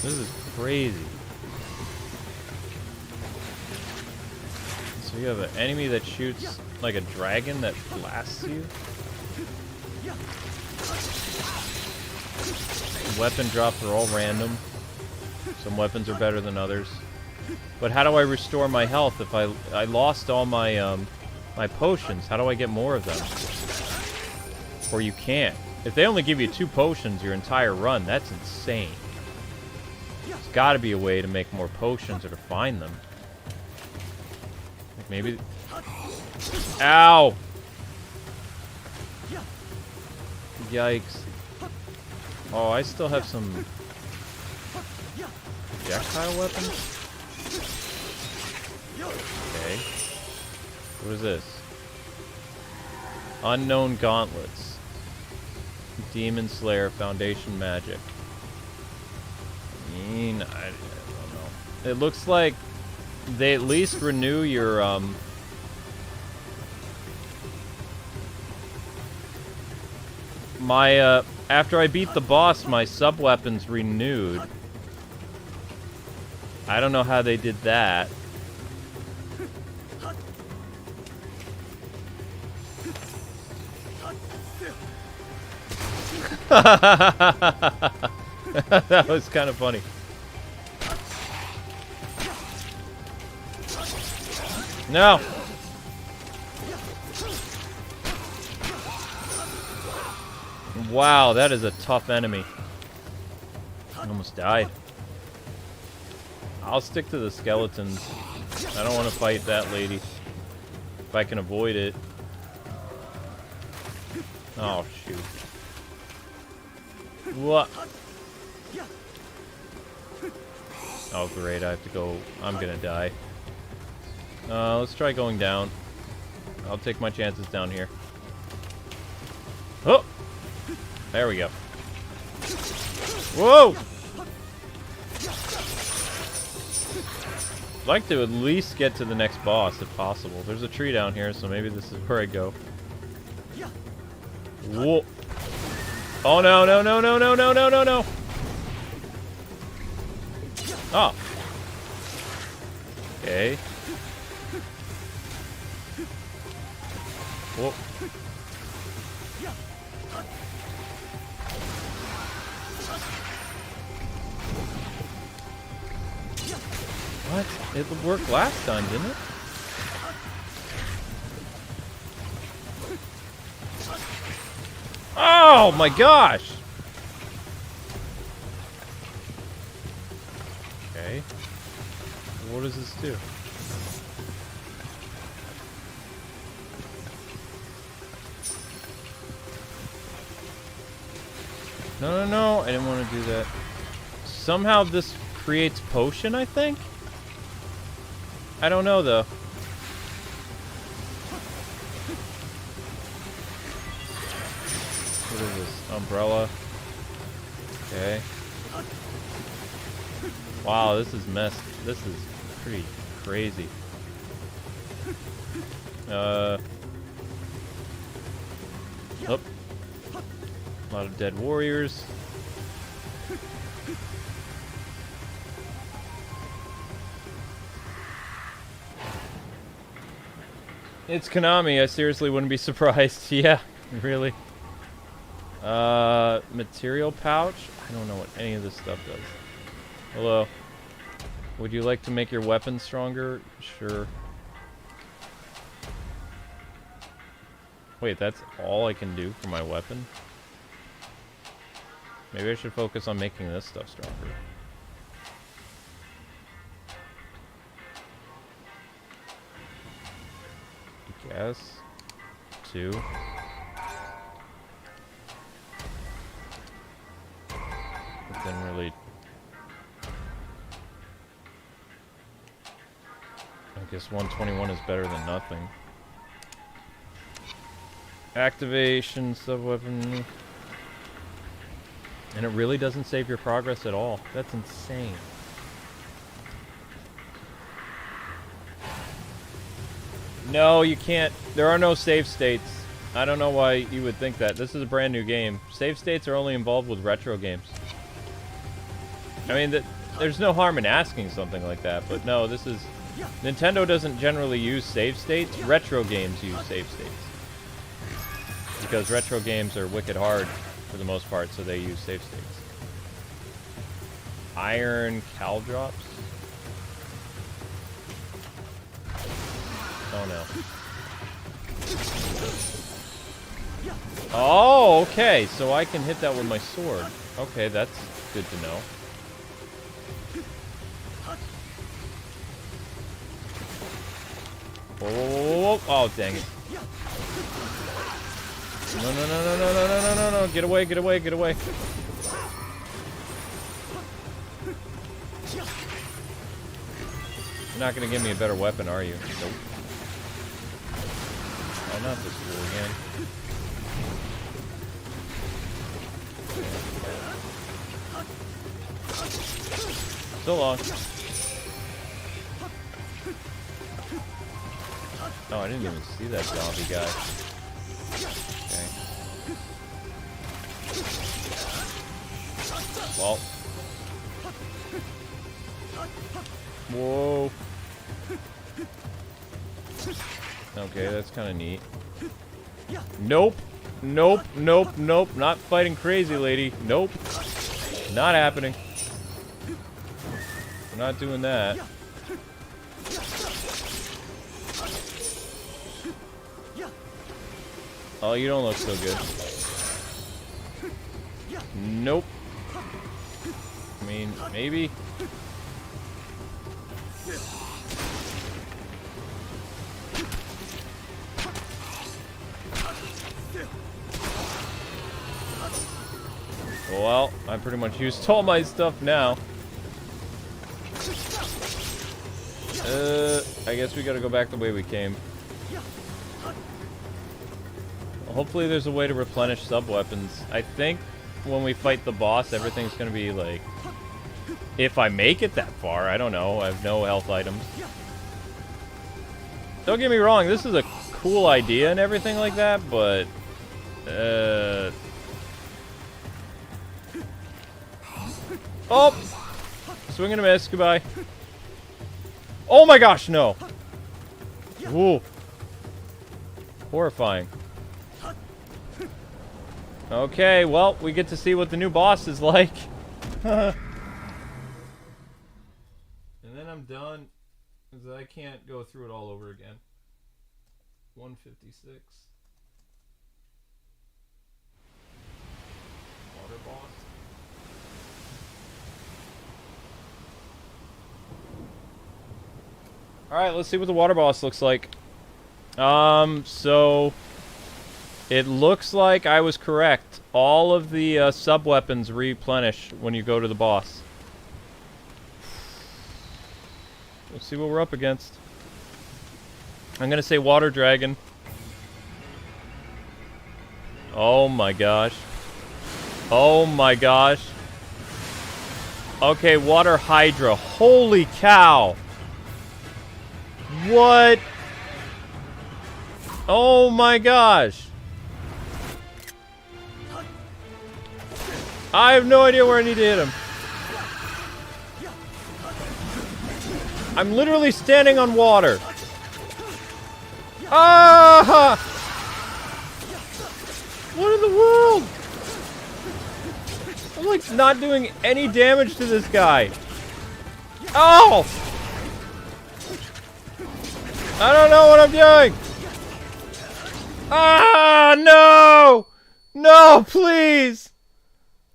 This is crazy. So you have an enemy that shoots like a dragon that blasts you? Weapon drops are all random. Some weapons are better than others. But how do I restore my health if I lost all my my potions? How do I get more of them? Or you can't. If they only give you 2 potions your entire run, that's insane. There's got to be a way to make more potions or to find them. Like maybe... Ow! Yikes. Oh, I still have some projectile weapons? Okay. What is this? Unknown gauntlets. Demon Slayer Foundation Magic. I don't know. It looks like they at least renew your after I beat the boss, my sub-weapon's renewed. I don't know how they did that. That was kind of funny. No! Wow, that is a tough enemy. I almost died. I'll stick to the skeletons. I don't want to fight that lady. If I can avoid it. Oh, shoot. What? Oh, great. I have to go. I'm gonna die. Let's try going down. I'll take my chances down here. Oh! There we go. Whoa! I'd like to at least get to the next boss if possible. There's a tree down here, so maybe this is where I go. Whoa! Oh no, no, no, no, no, no, no, no, no! Oh. Okay. Whoa. What? It worked last time, didn't it? Oh my gosh! Okay. What does this do? No, no, no. I didn't want to do that. Somehow this creates potion, I think? I don't know, though. What is this? Umbrella. Okay. Wow, this is messed. This is pretty crazy. Oh. A lot of dead warriors. It's Konami. I seriously wouldn't be surprised. Yeah, really. Material pouch? I don't know what any of this stuff does. Hello. Would you like to make your weapon stronger? Sure. Wait, that's all I can do for my weapon? Maybe I should focus on making this stuff stronger. I guess. 2. But then really... I guess 121 is better than nothing. Activation, sub-weapon... And it really doesn't save your progress at all. That's insane. No, you can't. There are no save states. I don't know why you would think that. This is a brand new game. Save states are only involved with retro games. I mean, there's no harm in asking something like that, but no, this is... Nintendo doesn't generally use save states. Retro games use save states. Because retro games are wicked hard for the most part, so they use save states. Iron Caldrops? Oh no. Oh, okay, so I can hit that with my sword. Okay, that's good to know. Whoa, whoa, whoa, whoa, whoa. Oh, dang it. No, no, no, no, no, no, no, no, no, no. Get away, get away, get away. You're not going to give me a better weapon, are you? Nope. Oh, not this fool again. So long. Oh, I didn't even see that zombie guy. Okay. Well. Whoa. Okay, that's kind of neat. Nope. Nope, nope, nope. Not fighting crazy, lady. Nope. Not happening. We're not doing that. Oh, you don't look so good. Nope. I mean, maybe. Well, I pretty much used all my stuff now. I guess we gotta go back the way we came. Well, hopefully there's a way to replenish sub-weapons. I think when we fight the boss, everything's gonna be like... If I make it that far, I don't know. I have no health items. Don't get me wrong, this is a cool idea and everything like that, but... Oh! Swing and a miss. Goodbye. Oh my gosh, no! Whoa. Horrifying. Okay, well, we get to see what the new boss is like. And then I'm done, because I can't go through it all over again. 156. Water boss. Alright, let's see what the water boss looks like. So... It looks like I was correct. All of the sub-weapons replenish when you go to the boss. Let's see what we're up against. I'm gonna say water dragon. Oh my gosh. Oh my gosh. Okay, water hydra. Holy cow! What? Oh my gosh. I have no idea where I need to hit him. I'm literally standing on water. Ah! What in the world? I'm like not doing any damage to this guy. Oh! I don't know what I'm doing. Ah, no! No, please!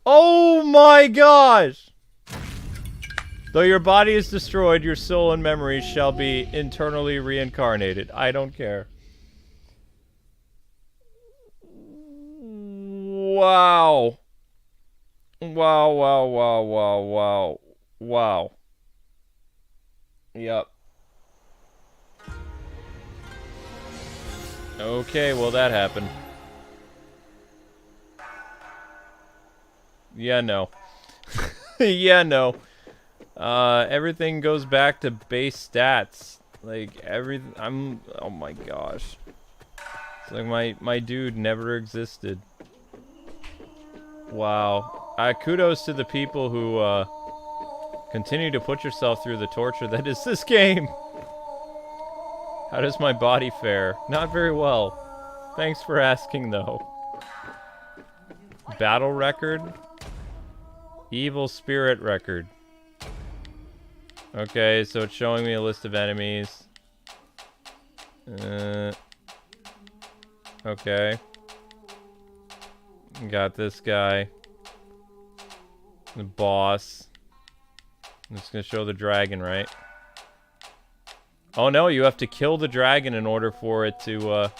Oh my gosh! Though your body is destroyed, your soul and memories shall be internally reincarnated. I don't care. Wow. Wow, wow, wow, wow, wow. Wow. Yep. Okay, well that happened. Yeah, no. Yeah, no. Everything goes back to base stats. Like, everything... oh my gosh. It's like my dude never existed. Wow. Kudos to the people who, continue to put yourself through the torture that is this game. How does my body fare? Not very well. Thanks for asking, though. Battle record? Evil spirit record. Okay, so it's showing me a list of enemies. Okay. Got this guy. The boss. I'm just gonna show the dragon, right? Oh no, you have to kill the dragon in order for it to,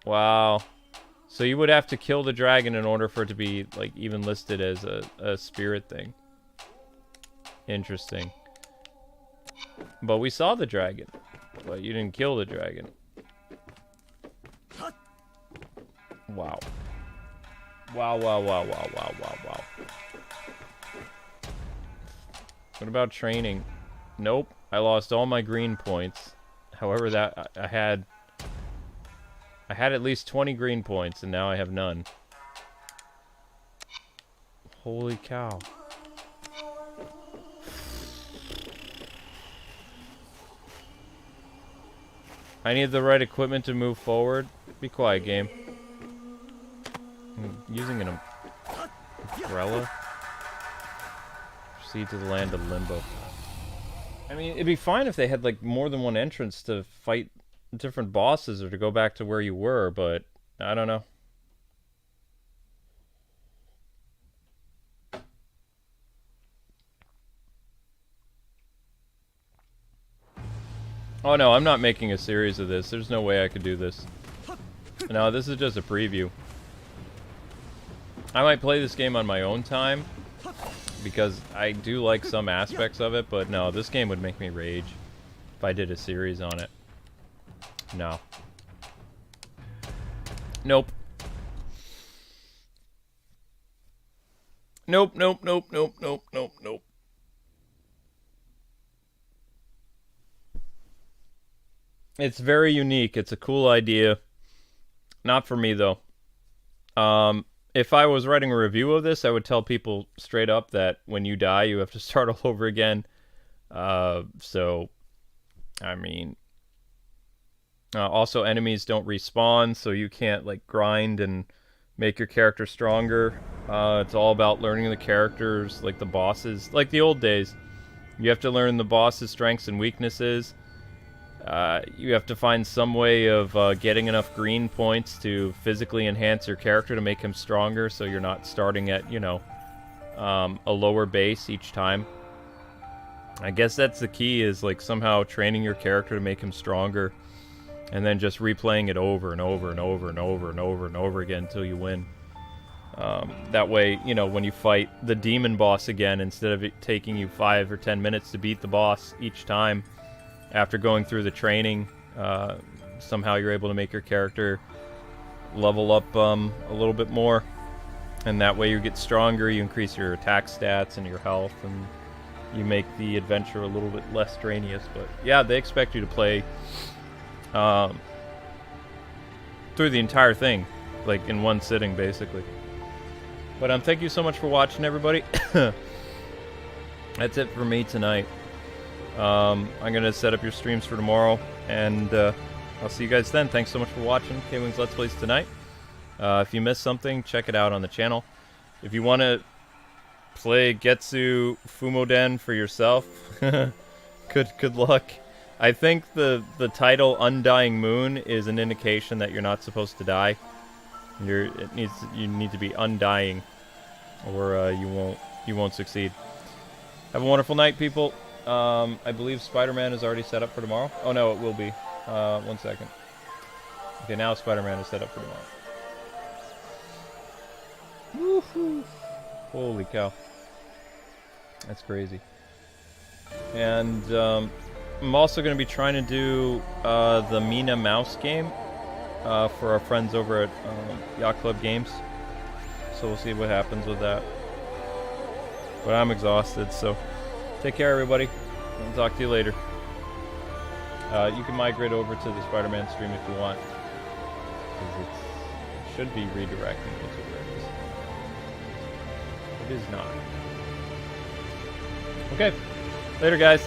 Wow. So you would have to kill the dragon in order for it to be, like, even listed as a spirit thing. Interesting. But we saw the dragon. But you didn't kill the dragon. Wow. Wow, wow, wow, wow, wow, wow, wow. What about training? Nope. I lost all my green points. However, that I had at least 20 green points, and now I have none. Holy cow. I need the right equipment to move forward. Be quiet, game. I'm using an umbrella. Proceed to the land of Limbo. I mean, it'd be fine if they had, like, more than one entrance to fight different bosses or to go back to where you were, but I don't know. Oh no, I'm not making a series of this. There's no way I could do this. No, this is just a preview. I might play this game on my own time, because I do like some aspects of it, but no, this game would make me rage if I did a series on it. No. Nope. Nope, nope, nope, nope, nope, nope, nope. It's very unique. It's a cool idea. Not for me, though. If I was writing a review of this, I would tell people straight up that when you die, you have to start all over again. So, I mean... also, enemies don't respawn, so you can't, like, grind and make your character stronger. It's all about learning the characters, like the bosses. Like the old days. You have to learn the boss's strengths and weaknesses. You have to find some way of getting enough green points to physically enhance your character to make him stronger, so you're not starting at, you know, a lower base each time. I guess that's the key, is like somehow training your character to make him stronger, and then just replaying it over and over and over and over and over and over again until you win. That way, you know, when you fight the demon boss again, instead of it taking you 5 or 10 minutes to beat the boss each time, after going through the training, somehow you're able to make your character level up a little bit more. And that way you get stronger, you increase your attack stats and your health, and you make the adventure a little bit less strenuous. But yeah, they expect you to play through the entire thing, like in one sitting, basically. But thank you so much for watching, everybody. That's it for me tonight. I'm going to set up your streams for tomorrow, and I'll see you guys then. Thanks so much for watching Kwings Let's Plays tonight. If you missed something, check it out on the channel. If you want to play Getsu Fuma for yourself, good luck. I think the title Undying Moon is an indication that you're not supposed to die. You need to be undying, or you won't succeed. Have a wonderful night, people. I believe Spider-Man is already set up for tomorrow. Oh no, it will be. 1 second. Okay, now Spider-Man is set up for tomorrow. Woohoo! Holy cow. That's crazy. And I'm also going to be trying to do the Mina Mouse game for our friends over at Yacht Club Games. So we'll see what happens with that. But I'm exhausted, so take care, everybody. I'll talk to you later. You can migrate over to the Spider-Man stream if you want, because it should be redirecting you to where it is. It is not. Okay. Later, guys.